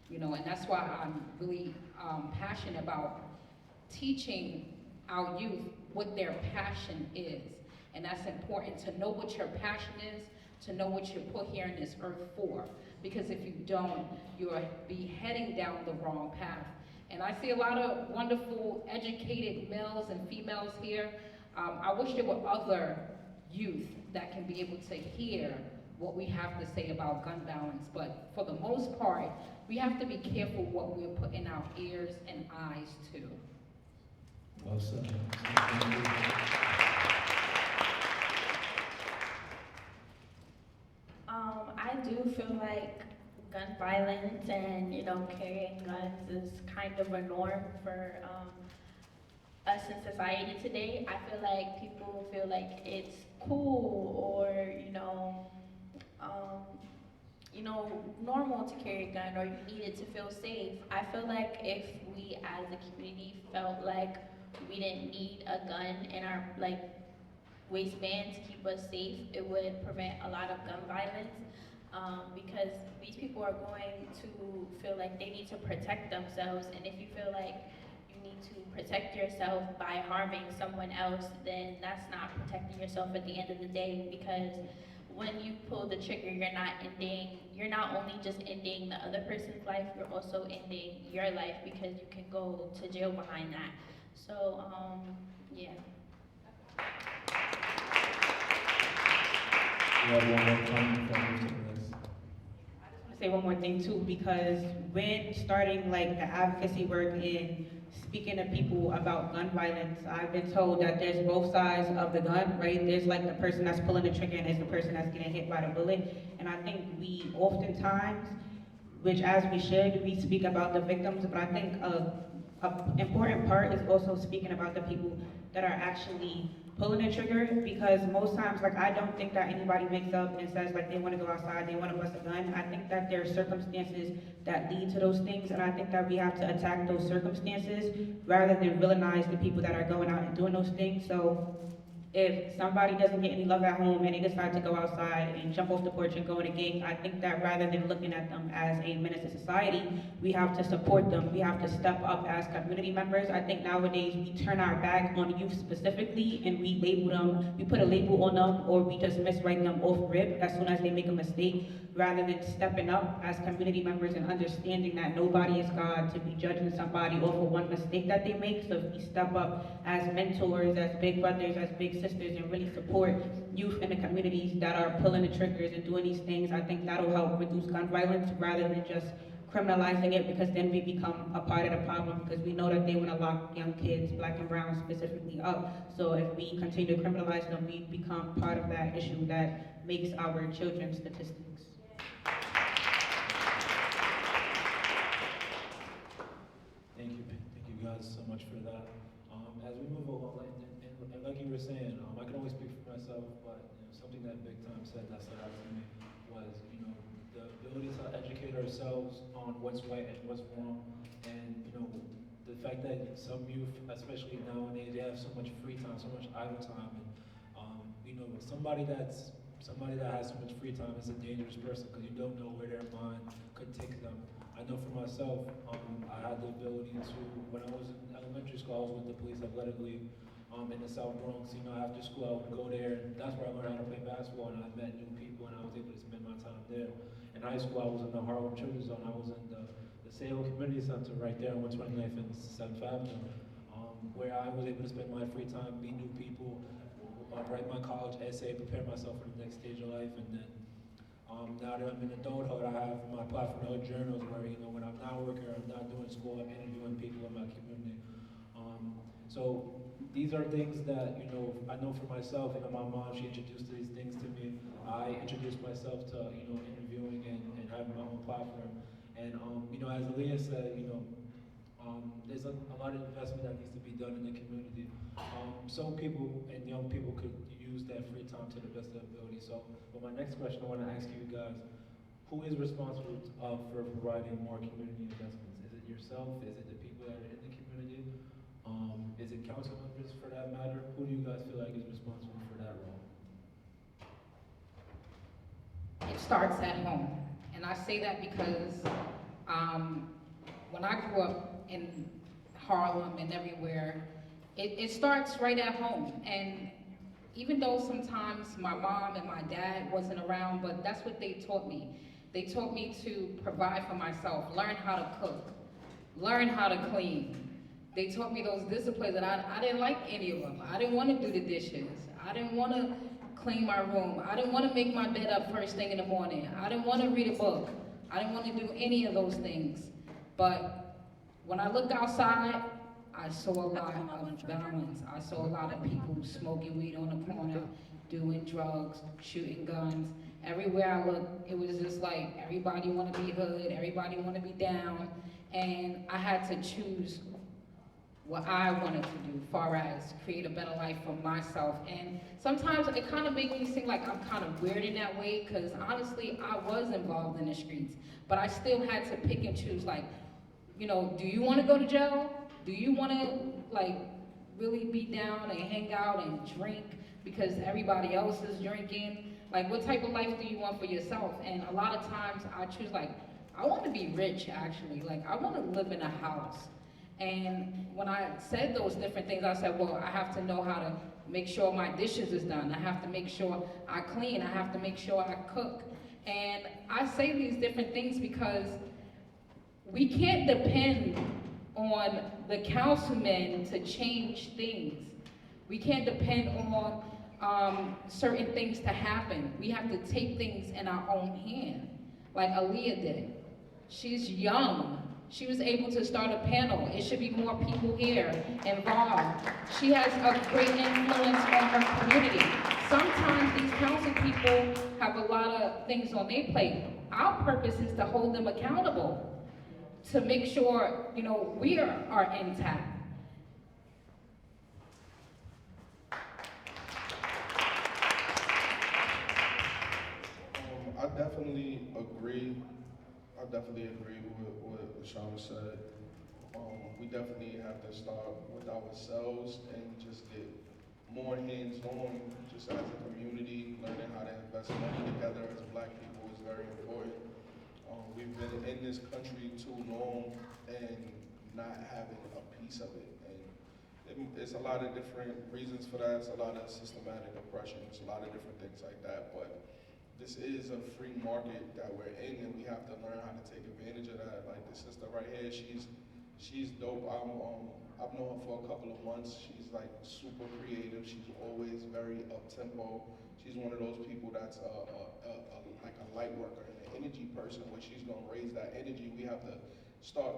You know, and that's why I'm really passionate about teaching our youth what their passion is. And that's important, to know what your passion is, to know what you're put here in this earth for. Because if you don't, you'll be heading down the wrong path. And I see a lot of wonderful, educated males and females here. I wish there were other youth that can be able to hear what we have to say about gun violence. But for the most part, we have to be careful what we're putting our ears and eyes to. Well said. I do feel like gun violence and, you know, carrying guns is kind of a norm for us in society today. I feel like people feel like it's cool or, normal to carry a gun, or you need it to feel safe. I feel like if we as a community felt like we didn't need a gun in our waistband to keep us safe, it would prevent a lot of gun violence. Because these people are going to feel like they need to protect themselves, and if you feel like you need to protect yourself by harming someone else, then that's not protecting yourself at the end of the day. Because when you pull the trigger, you're not only just ending the other person's life, you're also ending your life, because you can go to jail behind that. So, yeah. We have one more comment from Mr. Perez. Say one more thing too, because when starting the advocacy work and speaking to people about gun violence, I've been told that there's both sides of the gun, right? There's the person that's pulling the trigger and there's the person that's getting hit by the bullet. And I think we oftentimes, which as we should, we speak about the victims, but I think an important part is also speaking about the people that are actually pulling the trigger, because most times, I don't think that anybody wakes up and says they want to go outside, they want to bust a gun. I think that there are circumstances that lead to those things, and I think that we have to attack those circumstances rather than villainize the people that are going out and doing those things. So if somebody doesn't get any love at home and they decide to go outside and jump off the porch and go in a gang, I think that rather than looking at them as a menace to society, we have to support them. We have to step up as community members. I think nowadays we turn our back on youth specifically, and we label them, we put a label on them, or we just miswrite them off rip as soon as they make a mistake, rather than stepping up as community members and understanding that nobody is God to be judging somebody off of one mistake that they make. So if we step up as mentors, as big brothers, as big sisters, and really support youth in the communities that are pulling the triggers and doing these things, I think that'll help reduce gun violence rather than just criminalizing it, because then we become a part of the problem, because we know that they want to lock young kids, black and brown specifically, up. So if we continue to criminalize them, we become part of that issue that makes our children statistics. Thank you guys so much for that. As we move along, and like you were saying, I can only speak for myself, but something that Big Time said that stood out to me was, the ability to educate our ourselves on what's right and what's wrong. And, you know, the fact that some youth, especially nowadays, they have so much free time, so much idle time. And, you know, somebody that has so much free time is a dangerous person because you don't know where their mind could take them. I know for myself, I had the ability to, when I was in elementary school, I was with the Police Athletic League in the South Bronx. You know, after school, I would go there, and that's where I learned how to play basketball, and I met new people, and I was able to spend my time there. In high school, I was in the Harlem Children's Zone. I was in the Sale Community Center right there on 129th and 7th Avenue, where I was able to spend my free time, meet new people, write my college essay, prepare myself for the next stage of life, and then now that I'm in adulthood, I have my platform journals where, you know, when I'm not working, I'm not doing school, I'm interviewing people in my community. So these are things that, you know, I know for myself. You know, my mom, she introduced these things to me. I introduced myself to, you know, interviewing and having my own platform. And, you know, as Aaliyah said, you know, there's a lot of investment that needs to be done in the community. Some people and young people could use that free time to the best of their ability. So, but my next question I want to ask you guys, who is responsible for providing more community investments? Is it yourself? Is it the people that are in the community? Is it council members for that matter? Who do you guys feel like is responsible for that role? It starts at home. And I say that because when I grew up in Harlem and everywhere, it starts right at home. And even though sometimes my mom and my dad wasn't around, but that's what they taught me. They taught me to provide for myself, learn how to cook, learn how to clean. They taught me those disciplines that I didn't like any of them. I didn't want to do the dishes. I didn't want to clean my room. I didn't want to make my bed up first thing in the morning. I didn't want to read a book. I didn't want to do any of those things. But when I looked outside, I saw a lot of violence. I saw a lot of people smoking weed on the corner, doing drugs, shooting guns. Everywhere I looked, it was just like everybody want to be hood, everybody want to be down, and I had to choose what I wanted to do, far as create a better life for myself. And sometimes it kind of makes me seem like I'm kind of weird in that way, because honestly, I was involved in the streets, but I still had to pick and choose, like, you know, do you want to go to jail? Do you want to, like, really be down and hang out and drink because everybody else is drinking? Like, what type of life do you want for yourself? And a lot of times I choose, like, I want to be rich, actually. Like, I want to live in a house. And when I said those different things, I said, well, I have to know how to make sure my dishes is done. I have to make sure I clean. I have to make sure I cook. And I say these different things because we can't depend on the councilmen to change things. We can't depend on certain things to happen. We have to take things in our own hand, like Aaliyah did. She's young. She was able to start a panel. It should be more people here involved. She has a great influence on her community. Sometimes these council people have a lot of things on their plate. Our purpose is to hold them accountable, to make sure, you know, we are intact. I definitely agree. With what Shauna said. We definitely have to start with ourselves and just get more hands-on, just as a community, learning how to invest money together as Black people is very important. We've been in this country too long and not having a piece of it. And it's a lot of different reasons for that. It's a lot of systematic oppression. It's a lot of different things like that. But this is a free market that we're in, and we have to learn how to take advantage of that. Like the sister right here, she's dope. I've known her for a couple of months. She's like super creative. She's always very up-tempo. She's one of those people that's like a light worker and an energy person, where she's gonna raise that energy. We have to start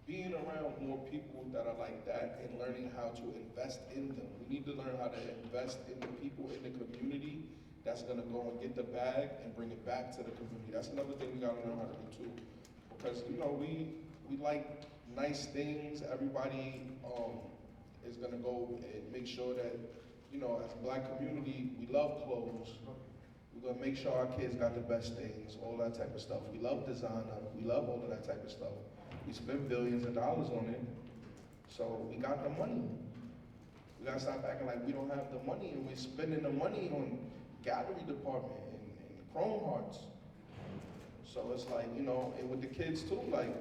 being around more people that are like that and learning how to invest in them. We need to learn how to invest in the people in the community that's gonna go and get the bag and bring it back to the community. That's another thing we gotta learn how to do too. Because, you know, we like nice things. Everybody is gonna go and make sure that, you know, as a Black community, we love clothes. We're gonna make sure our kids got the best things, all that type of stuff. We love designer, we love all of that type of stuff. We spend billions of dollars on it, so we got the money. We gotta stop acting like we don't have the money, and we're spending the money on gallery department and Chrome Hearts. So it's like, you know, and with the kids too, like,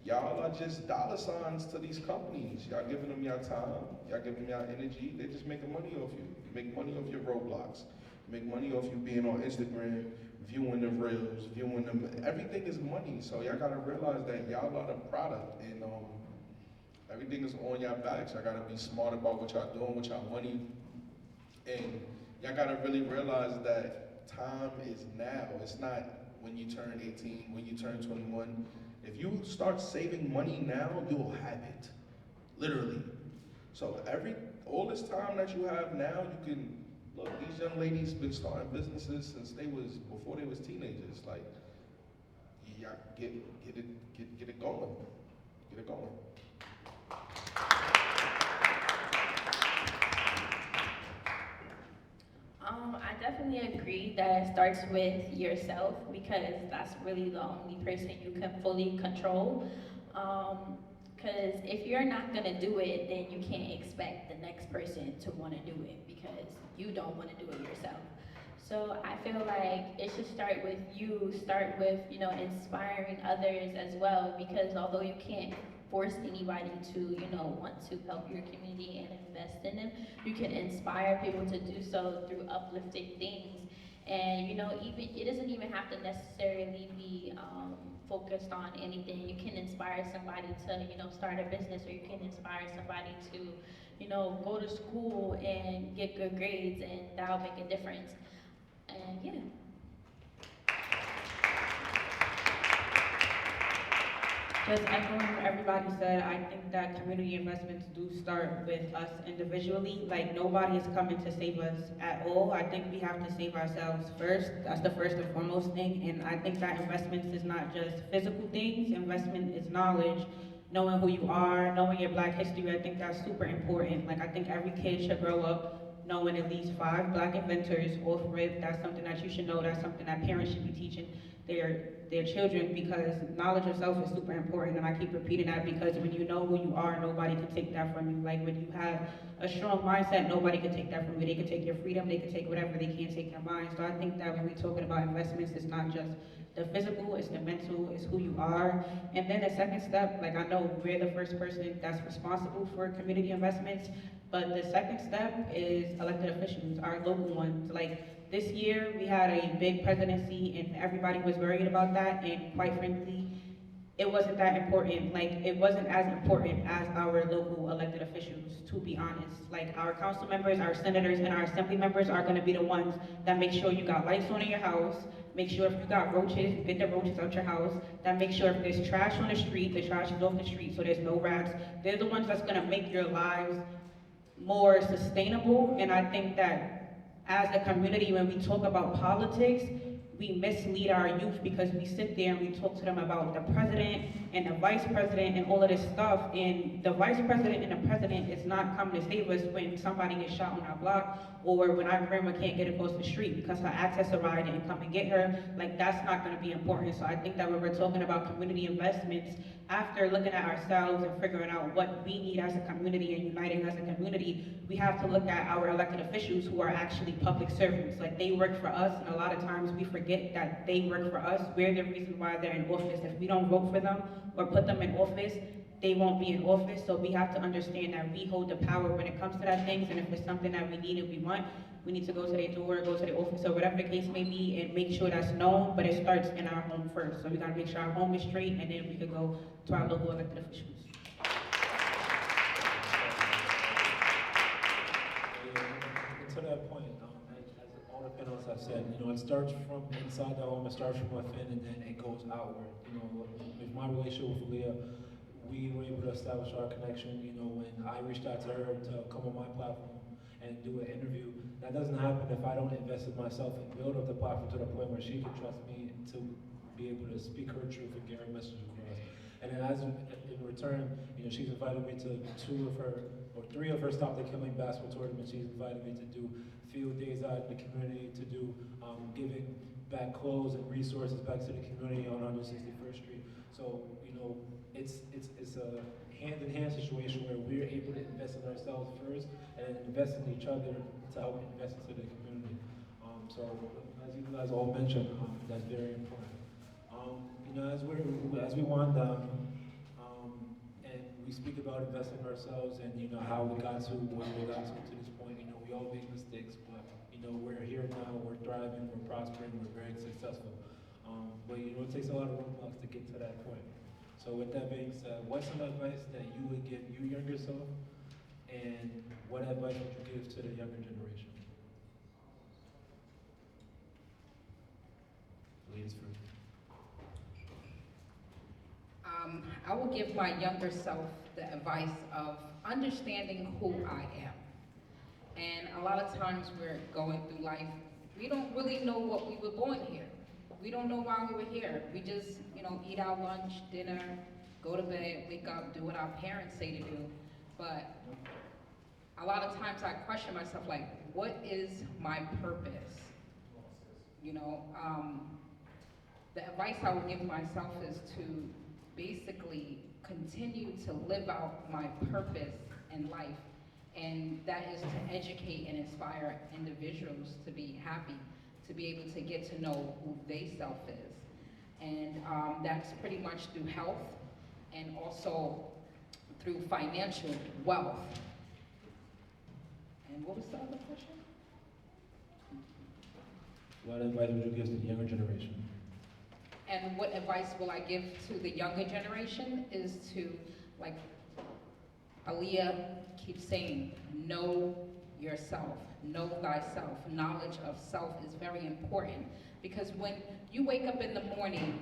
y'all are just dollar signs to these companies. Y'all giving them your time, y'all giving them your energy, they're just making money off you. You make money off your Roblox. You make money off you being on Instagram, viewing the reels, viewing them, everything is money. So y'all gotta realize that y'all are the product, and everything is on your backs. Y'all gotta be smart about what y'all doing with y'all money. And y'all gotta really realize that time is now. It's not when you turn 18, when you turn 21. If you start saving money now, you'll have it, literally. So all this time that you have now, you can, look, these young ladies been starting businesses since before they was teenagers. Like, y'all get it going, get it going. I definitely agree that it starts with yourself, because that's really the only person you can fully control. Because if you're not gonna do it, then you can't expect the next person to wanna do it, because you don't wanna do it yourself. So I feel like it should start with you, inspiring others as well, because although you can't force anybody to, want to help your community and invest in them, you can inspire people to do so through uplifting things. And, even it doesn't even have to necessarily be focused on anything. You can inspire somebody to, start a business, or you can inspire somebody to, go to school and get good grades, and that'll make a difference. And yeah. Just echoing what everybody said, I think that community investments do start with us individually. Like, nobody is coming to save us at all. I think we have to save ourselves first. That's the first and foremost thing. And I think that investments is not just physical things. Investment is knowledge, knowing who you are, knowing your Black history. I think that's super important. Like, I think every kid should grow up knowing at least 5 Black inventors off rip. That's something that you should know. That's something that parents should be teaching their children, because knowledge of self is super important. And I keep repeating that, because when you know who you are, nobody can take that from you. Like, when you have a strong mindset, nobody can take that from you. They can take your freedom, they can take whatever, they can't take your mind. So I think that when we're talking about investments, it's not just the physical, it's the mental, it's who you are. And then the second step, like, I know we're the first person that's responsible for community investments, but the second step is elected officials, our local ones. Like, this year, we had a big presidency, and everybody was worried about that, and quite frankly, it wasn't that important. Like, it wasn't as important as our local elected officials, to be honest. Like, our council members, our senators, and our assembly members are gonna be the ones that make sure you got lights on in your house, make sure if you got roaches, you get the roaches out your house, that make sure if there's trash on the street, the trash is off the street so there's no rats. They're the ones that's gonna make your lives more sustainable. And I think that as a community, when we talk about politics, we mislead our youth, because we sit there and we talk to them about the president and the vice president and all of this stuff. And the vice president and the president is not coming to save us when somebody gets shot on our block, or when our grandma can't get across the street because her accessor ride didn't come and get her. Like, that's not gonna be important. So I think that when we're talking about community investments, after looking at ourselves and figuring out what we need as a community and uniting as a community, we have to look at our elected officials, who are actually public servants. Like, they work for us, and a lot of times we forget that they work for us. We're the reason why they're in office. If we don't vote for them or put them in office, they won't be in office. So we have to understand that we hold the power when it comes to that things, and if it's something that we need and we want, we need to go to their door, go to the office, or whatever the case may be, and make sure that's known. But it starts in our home first. So we gotta make sure our home is straight, and then we could go to our local elected officials. To that point, as all the panelists have said, it starts from inside the home, it starts from within, and then it goes outward. With my relationship with Leah, we were able to establish our connection. When I reached out to her to come on my platform and do an interview, that doesn't happen if I don't invest in myself and build up the platform to the point where she can trust me to be able to speak her truth and get her message across. And then in return, she's invited me to 2 of her or 3 of her stopped at Killing basketball tournament. She's invited me to do field days out in the community, to do giving back clothes and resources back to the community on 161st Street. So, you know, it's a hand-in-hand situation where we're able to invest in ourselves first and then invest in each other to help invest into the community. So, as you guys all mentioned, that's very important. You know, as we wind down, and we speak about investing in ourselves and, you know, how we got to where we got to this point, you know, we all make mistakes, but, you know, we're here now, we're thriving, we're prospering, we're very successful. But, you know, it takes a lot of roadblocks to get to that point. So with that being said, what's some advice that you would give your younger self, and what advice would you give to the younger generation? Ladies first. I will give my younger self the advice of understanding who I am. And a lot of times we're going through life, we don't really know what we were born here. We don't know why we were here. We just, you know, eat our lunch, dinner, go to bed, wake up, do what our parents say to do. But a lot of times I question myself, like, what is my purpose? You know, the advice I would give myself is to basically continue to live out my purpose in life. And that is to educate and inspire individuals to be happy, to be able to get to know who they self is. And that's pretty much through health and also through financial wealth. And what was the other question? What advice would you give to the younger generation? And what advice will I give to the younger generation is to, like Aaliyah keeps saying, know yourself, know thyself. Knowledge of self is very important, because when you wake up in the morning,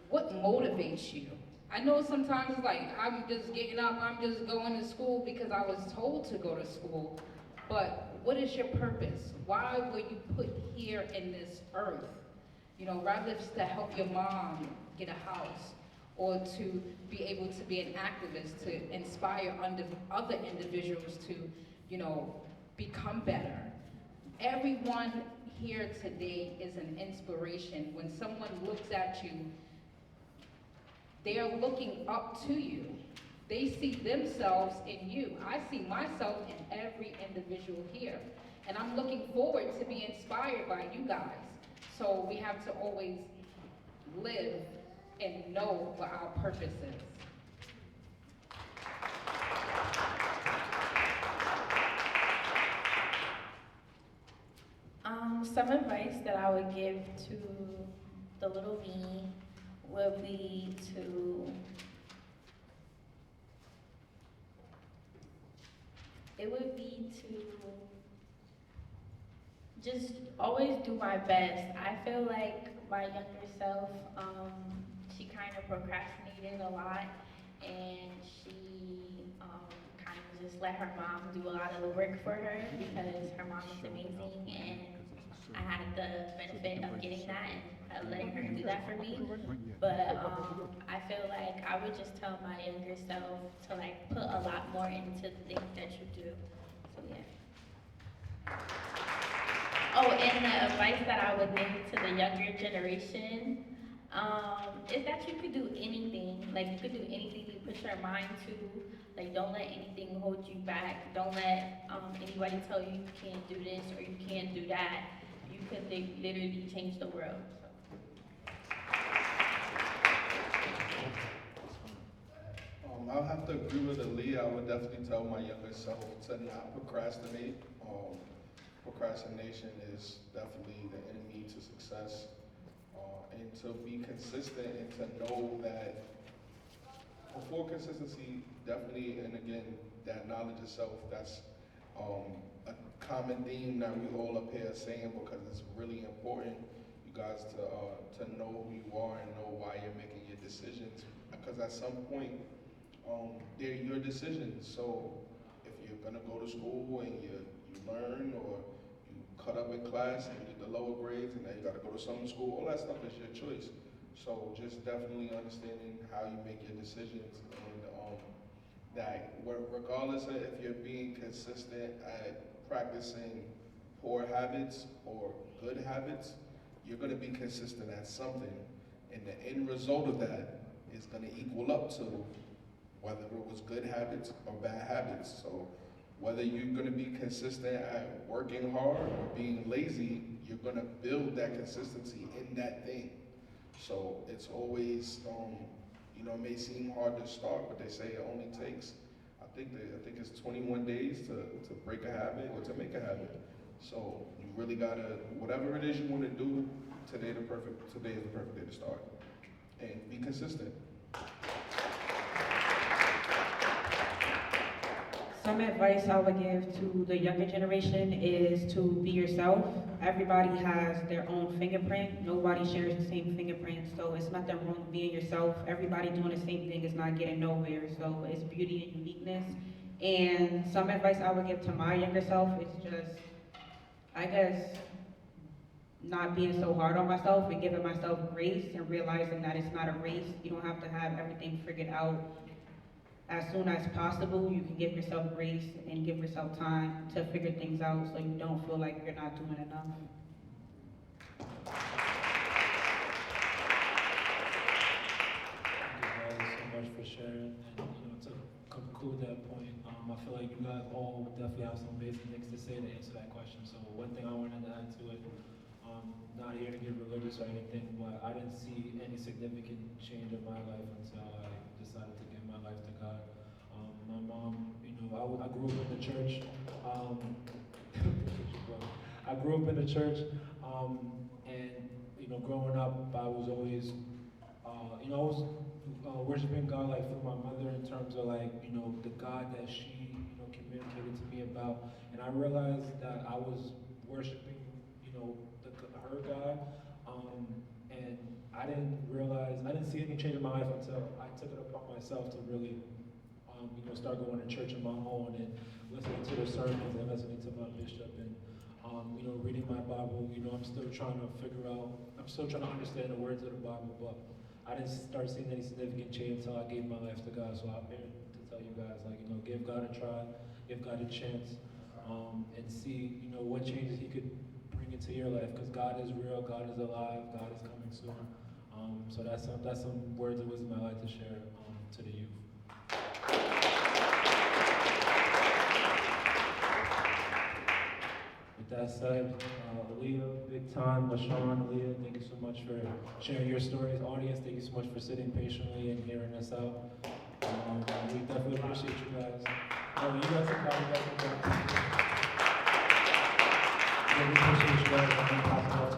what motivates you? I know sometimes it's like, I'm just getting up, I'm just going to school because I was told to go to school, but what is your purpose? Why were you put here in this earth? You know, rather it's to help your mom get a house, or to be able to be an activist, to inspire other individuals to, you know, become better. Everyone here today is an inspiration. When someone looks at you, they are looking up to you. They see themselves in you. I see myself in every individual here. And I'm looking forward to be inspired by you guys. So we have to always live and know what our purpose is. Some advice that I would give to the little me would be to just always do my best. I feel like my younger self, she kind of procrastinated a lot, and she kind of just let her mom do a lot of the work for her because her mom is amazing, and I had the benefit of getting that and letting her do that for me. But I feel like I would just tell my younger self to like put a lot more into the things that you do. So yeah. Oh, and the advice that I would give to the younger generation is that you could do anything. Like, you could do anything you put your mind to. Like, don't let anything hold you back. Don't let anybody tell you you can't do this or you can't do that. You could literally change the world. I'll have to agree with Aaliyah. I would definitely tell my younger self to not procrastinate. Procrastination is definitely the enemy to success. And to be consistent and to know that before consistency, definitely, and again, that knowledge of self, that's a common theme that we all up here are saying, because it's really important, you guys, to know who you are and know why you're making your decisions. Because at some point, they're your decisions. So if you're gonna go to school and you learn, or you cut up in class and you get the lower grades and then you gotta go to summer school, all that stuff is your choice. So just definitely understanding how you make your decisions, and that regardless of if you're being consistent at practicing poor habits or good habits, you're gonna be consistent at something. And the end result of that is gonna equal up to whether it was good habits or bad habits. So whether you're gonna be consistent at working hard or being lazy, you're gonna build that consistency in that thing. So it's always, you know, it may seem hard to start, but they say it only takes, I think it's 21 days to break a habit or to make a habit. So you really gotta, whatever it is you wanna do, today is the perfect day to start. And be consistent. Some advice I would give to the younger generation is to be yourself. Everybody has their own fingerprint. Nobody shares the same fingerprint, so it's nothing wrong with being yourself. Everybody doing the same thing is not getting nowhere, so it's beauty and uniqueness. And some advice I would give to my younger self is just, I guess, not being so hard on myself and giving myself grace and realizing that it's not a race. You don't have to have everything figured out as soon as possible. You can give yourself grace and give yourself time to figure things out so you don't feel like you're not doing enough. Thank you guys so much for sharing. And to conclude that point, I feel like you guys all definitely have some basic things to say to answer that question. So one thing I wanted to add to it, not here to get religious or anything, but I didn't see any significant change in my life until I decided to give my life to God. My mom, I grew up in the church. I grew up in the church, and growing up, I was always, I was worshiping God like through my mother in terms of the God that she communicated to me about, and I realized that I was worshiping her God, and I didn't see any change in my life until I took it upon myself to really start going to church on my own and listening to the sermons and listening to my bishop and reading my Bible. I'm still trying to understand the words of the Bible, but I didn't start seeing any significant change until I gave my life to God. So I'm here to tell you guys, give God a try, give God a chance, and see, what changes He could bring into your life. Because God is real, God is alive, God is coming soon. So that's some words of wisdom I like to share to the youth. With that said, Aaliyah, Big Time, LaShawn, Aaliyah, thank you so much for sharing your stories. Audience, thank you so much for sitting patiently and hearing us out. We definitely appreciate you guys. You guys are probably back. We appreciate you guys. I'm going to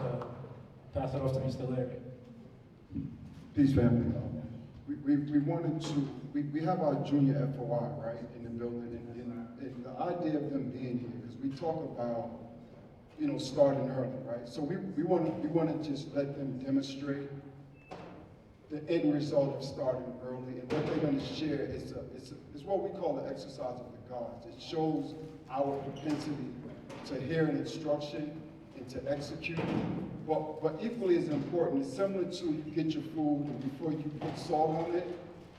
pass it off to Mr. Larry. Peace, family. We wanted to, we have our junior FOI, right, in the building, and the idea of them being here, because we talk about, starting early, right? So we want to just let them demonstrate the end result of starting early, and what they're going to share is what we call the exercise of the gods. It shows our propensity to hear an instruction and to execute. But equally as important, it's similar to you get your food and before you put salt on it,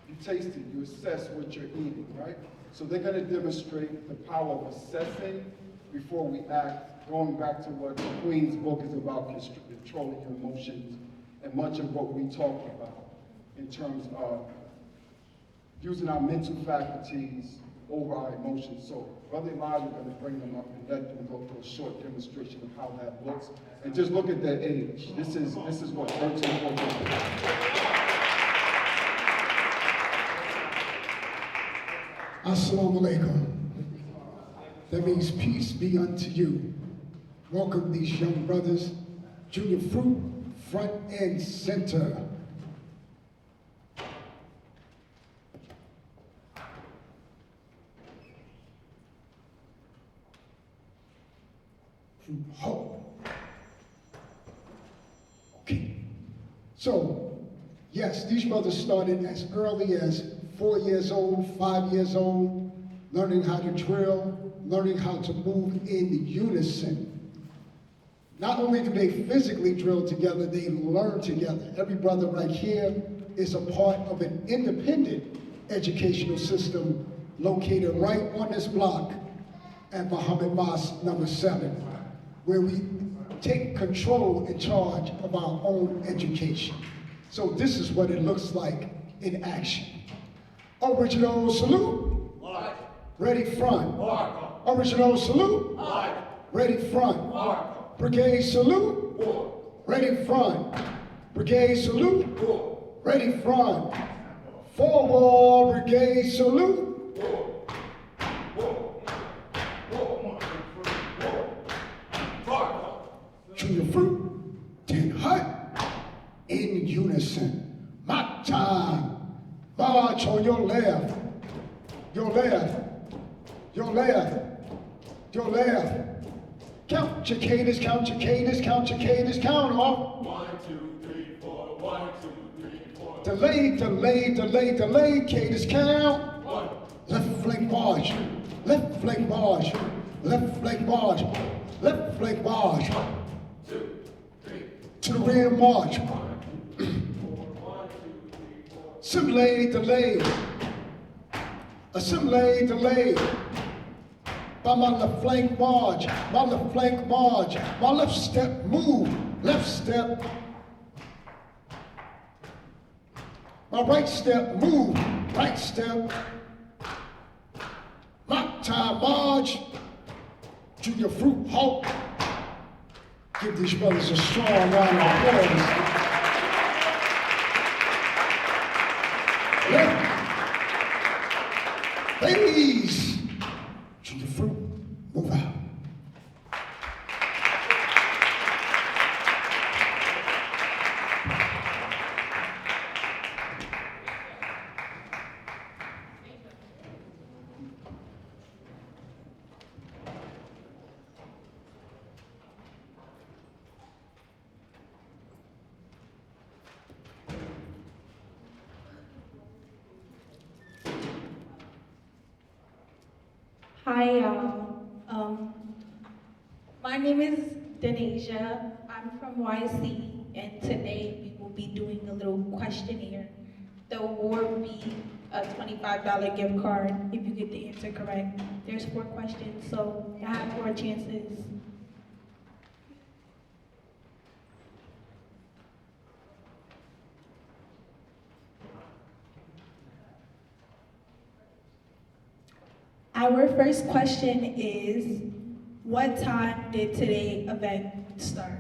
you taste it, you assess what you're eating, right? So they're going to demonstrate the power of assessing before we act, going back to what the Queen's book is about, controlling your emotions, and much of what we talked about in terms of using our mental faculties over our emotions. So Brother Elijah is going to bring them up and let them go through a short demonstration of how that looks. And just look at their age. This is what 13, 14. Assalamu alaikum. That means peace be unto you. Welcome these young brothers. Junior Fruit, front and center. Ho. Okay. So, yes, these brothers started as early as 4 years old, 5 years old, learning how to drill, learning how to move in unison. Not only do they physically drill together, they learn together. Every brother right here is a part of an independent educational system located right on this block at Muhammad Boss number 7, where we take control and charge of our own education. So this is what it looks like in action. Original salute. March. Ready front. March. Original salute. March. Ready front. March. Brigade salute. March. Ready front. Brigade salute. March. Ready front. Forward. Brigade salute. Junior fruit, 10 hut, in unison. Mock time. March on your left, your left, your left, your left. Count your cadence, count your cadence, count your cadence, count off. 1, 2, 3, 4. 1, 2, 3, 4. Delay, delay, delay, delay, cadence count. 1. Left flank march, left flank march, left flank march, left flank march. 2, 3. To the rear march. Assimilate, delay. Assimilate, delay. By my left flank march, my left flank march, my left step move, left step. My right step move, right step. Mock time march. Junior fruit halt. Give these brothers a strong round of applause. Left. Ladies, junior fruit, move out. Hi, y'all. My name is Denasia. I'm from YC, and today we will be doing a little questionnaire. The award will be a $25 gift card if you get the answer correct. There's 4 questions, so you have 4 chances. Our first question is, what time did today's event start?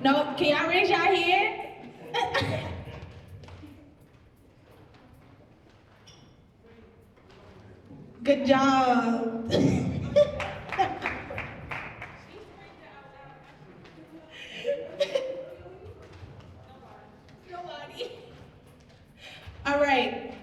No, can y'all raise your hand? Good job. Nobody. All right.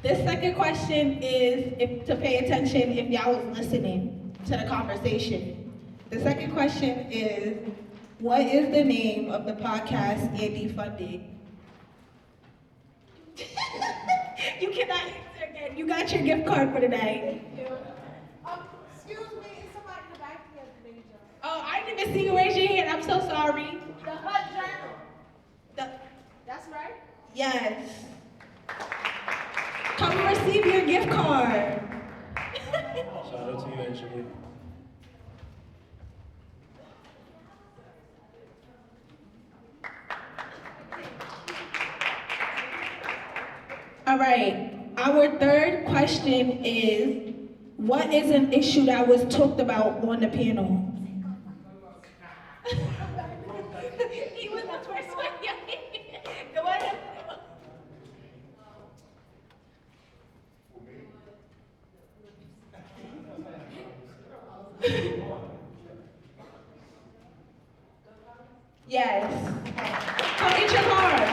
The second question is if to pay attention if y'all was listening to the conversation. The second question is, what is the name of the podcast Andy funded? You cannot answer again. You got your gift card for today. Excuse me, is somebody in the back here the major? Oh, I didn't even see you raise your hand. I'm so sorry. The HUD Journal. The- That's right. yes. Come and receive your gift card. Shout out to you, Angelique. All right, our third question is, what is an issue that was talked about on the panel? He was the first one. The one that- Yes. Come get your card.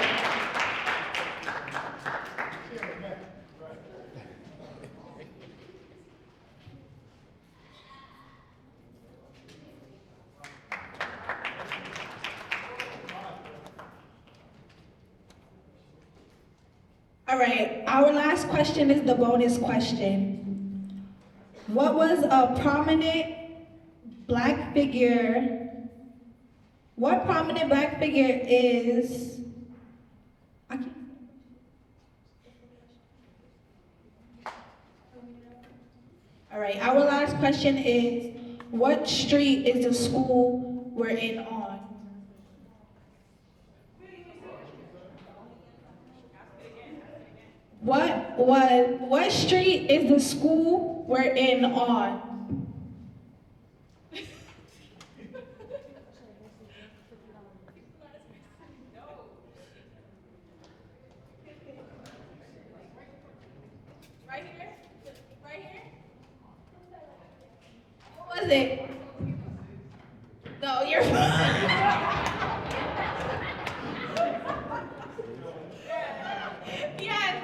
All right, our last question is the bonus question. What was a prominent black figure? What prominent black figure is? I can't. All right, our last question is, what street is the school we're in on? What street is the school we're in on? Right here? Right here? What was it? No, you're Yes.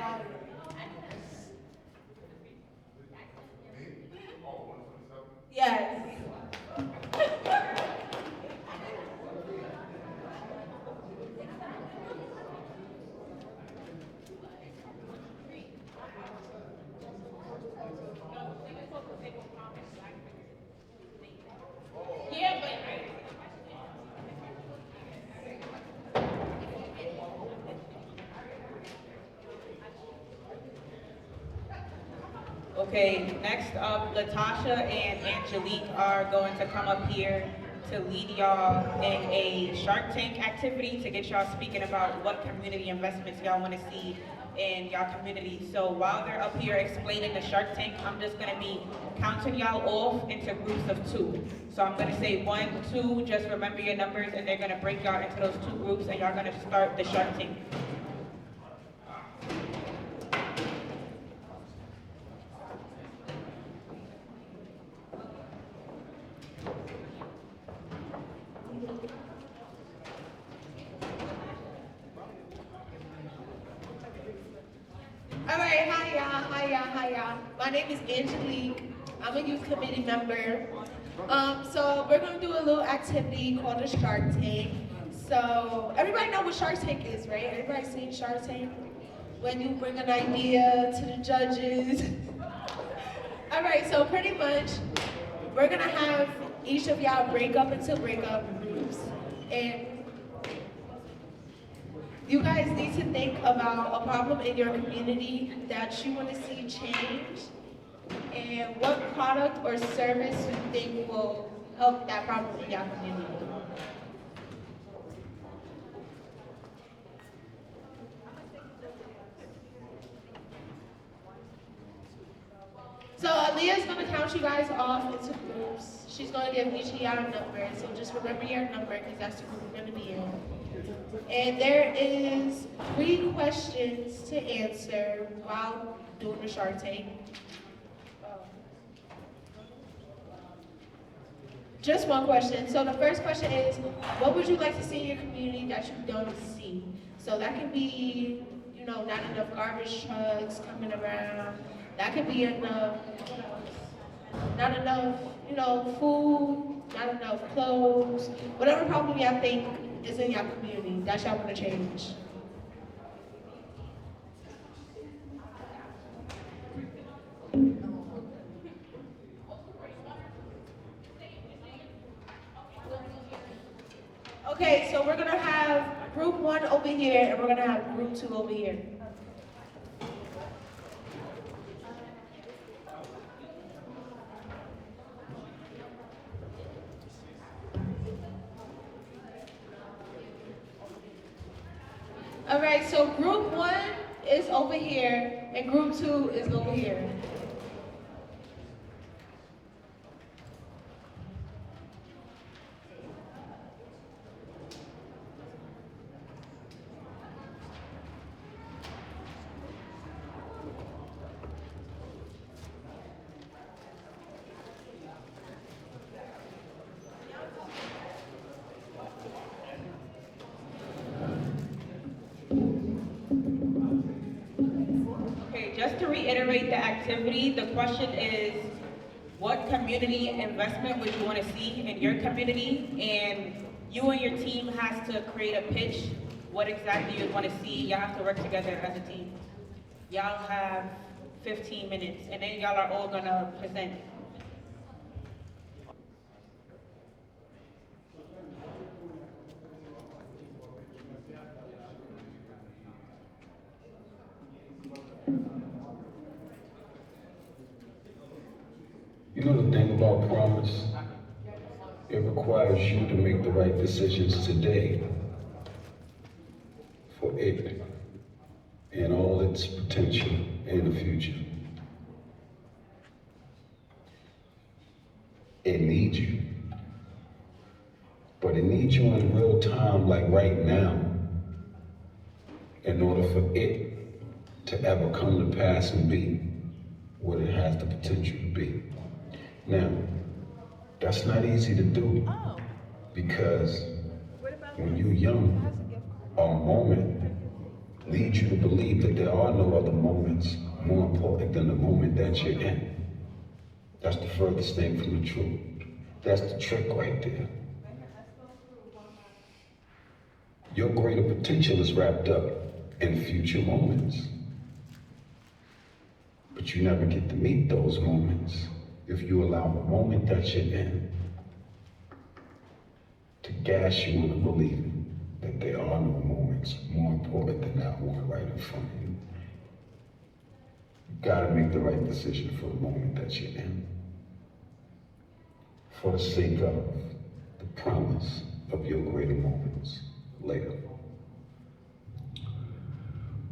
Yes. Yeah, but Okay, next up, Latasha and Angelique are going to come up here to lead y'all in a Shark Tank activity to get y'all speaking about what community investments y'all want to see in y'all community. So while they're up here explaining the Shark Tank, I'm just gonna be counting y'all off into groups of 2. So I'm gonna say 1, 2, just remember your numbers, and they're gonna break y'all into those 2 groups, and y'all gonna start the Shark Tank. All right, hi y'all. My name is Angelique. I'm a youth committee member. So we're gonna do a little activity called a Shark Tank. So everybody know what Shark Tank is, right? Everybody seen Shark Tank? When you bring an idea to the judges. All right, so pretty much we're gonna have each of y'all break up into breakup groups, and you guys need to think about a problem in your community that you want to see change, and what product or service you think will help that problem in your community. So Aaliyah's gonna count you guys off into groups. She's gonna give each of y'all a number, so just remember your number because that's the group we're gonna be in. And there is 3 questions to answer while doing the Shark Tank. Just 1 question. So the first question is, what would you like to see in your community that you don't see? So that could be, not enough garbage trucks coming around. That could be not enough, food, not enough clothes. Whatever problem y'all think is in your community, that y'all want to change. Okay, so we're gonna have group 1 over here, and we're gonna have group 2 over here. All right, so group 1 is over here, and group 2 is over here. Okay, just to reiterate the activity, the question is, what community investment would you want to see in your community? And you and your team has to create a pitch, what exactly you want to see. Y'all have to work together as a team. Y'all have 15 minutes, and then y'all are all gonna present. know, the thing about promise, it requires you to make the right decisions today for it and all its potential in the future. It needs you. But it needs you in real time, like right now, in order for it to ever come to pass and be what it has the potential to be. Now, that's not easy to do, because when you're young, a moment leads you to believe that there are no other moments more important than the moment that you're in. That's the furthest thing from the truth. That's the trick right there. Your greater potential is wrapped up in future moments. But you never get to meet those moments if you allow the moment that you're in to gas you into believing that there are no moments more important than that one right in front of you. You gotta make the right decision for the moment that you're in, for the sake of the promise of your greater moments later.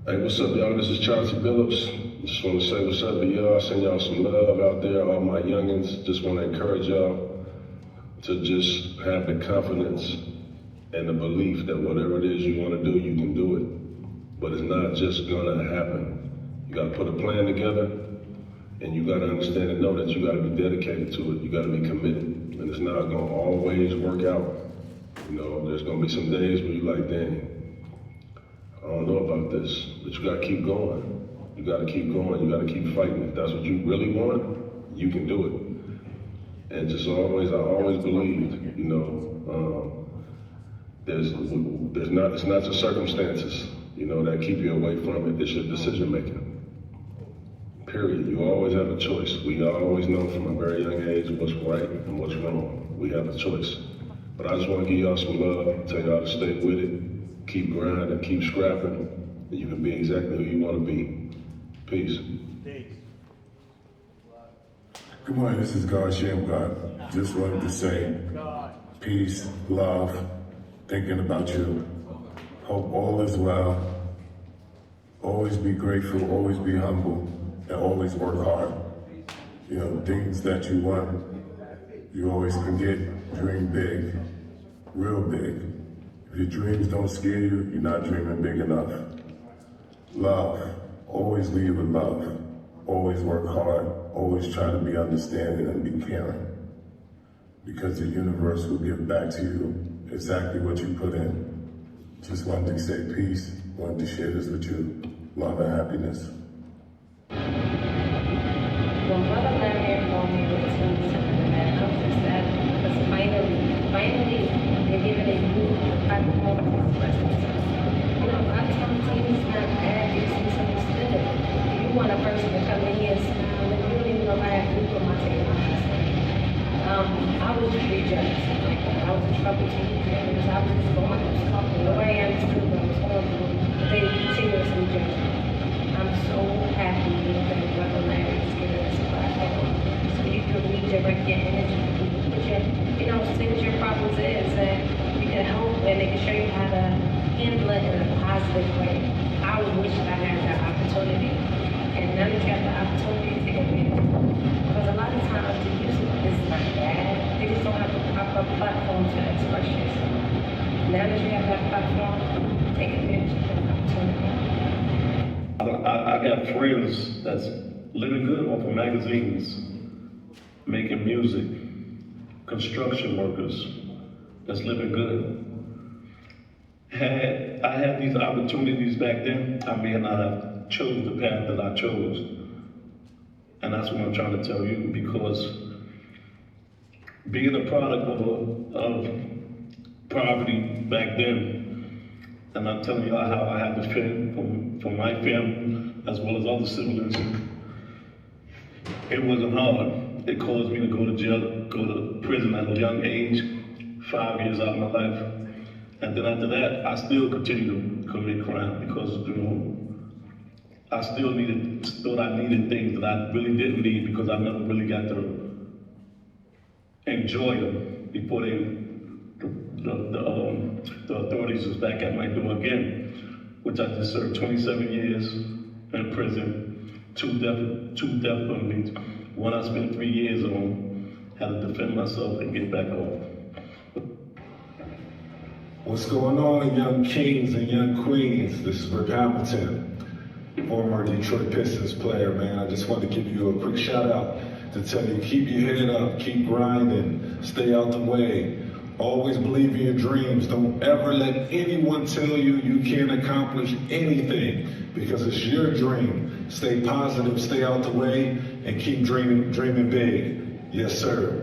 Hey, what's up, y'all? This is Chauncey Billups. Just want to say what's up to y'all. Send y'all some love out there, all my youngins. Just want to encourage y'all to just have the confidence and the belief that whatever it is you want to do, you can do it. But it's not just gonna happen. You gotta put a plan together, and you gotta understand and know that you gotta be dedicated to it. You gotta be committed, and it's not gonna always work out. You know, there's gonna be some days where you're like, dang, I don't know about this, but you gotta keep going. You gotta keep going, you gotta keep fighting. If that's what you really want, you can do it. And just always, I always believed, you know, it's not your circumstances, you know, that keep you away from it. It's your decision making. Period. You always have a choice. We always know from a very young age what's right and what's wrong. We have a choice. But I just want to give y'all some love, tell y'all to stay with it, keep grinding, keep scrapping, and you can be exactly who you want to be. Peace. Good morning, this is God Shamgar. Just wanted to say peace, love, thinking about you. Hope all is well. Always be grateful, always be humble, and always work hard. You know, things that you want, you always can get. Dream big, real big. If your dreams don't scare you, you're not dreaming big enough. Love, always lead with love. Always work hard, always try to be understanding and be caring. Because the universe will give back to you exactly what you put in. Just wanted to say peace, wanted to share this with you. Love and happiness. When Brother Larry informed me with the that I'm just sad because finally, they're giving a youth a platform to express themselves. You know, a lot of times it's not bad, it's misunderstood. You want a person to come in here and smile, and you don't even know how to do what my technology I was just prejudged. Like, I was in trouble because I was just going through something. Nobody understood what I was going through, but they continuously judged me. I'm so happy that Brother Larry is giving us a platform so you can redirect your energy, put your, you know, say what your problems is, and you can help and they can show you how to handle it in a positive way. I wish that I had that opportunity, and now that you have the opportunity, take advantage of it. Because a lot of times the use is not bad, they just don't have a platform to express yourself. Now that you have that platform, take advantage of that opportunity. I got friends that's living good off of magazines, making music, construction workers that's living good. Had I had these opportunities back then, I may not have chose the path that I chose. And that's what I'm trying to tell you, because being a product of poverty back then, and I'm telling you how I had to fend from my family as well as other siblings. It wasn't hard. It caused me to go to jail, go to prison at a young age, 5 years out of my life. And then after that, I still continued to commit crime because, you know, I still thought I needed things that I really didn't need because I never really got to enjoy them before the authorities was back at my door again, which I just served 27 years in prison, two death penalties. One I spent 3 years on, had to defend myself and get back off. What's going on, young kings and young queens? This is Rick Hamilton, former Detroit Pistons player, man. I just wanted to give you a quick shout out to tell you, keep your head up, keep grinding, stay out the way. Always believe in your dreams. Don't ever let anyone tell you you can't accomplish anything, because it's your dream. Stay positive, stay out the way, and keep dreaming big. Yes, sir.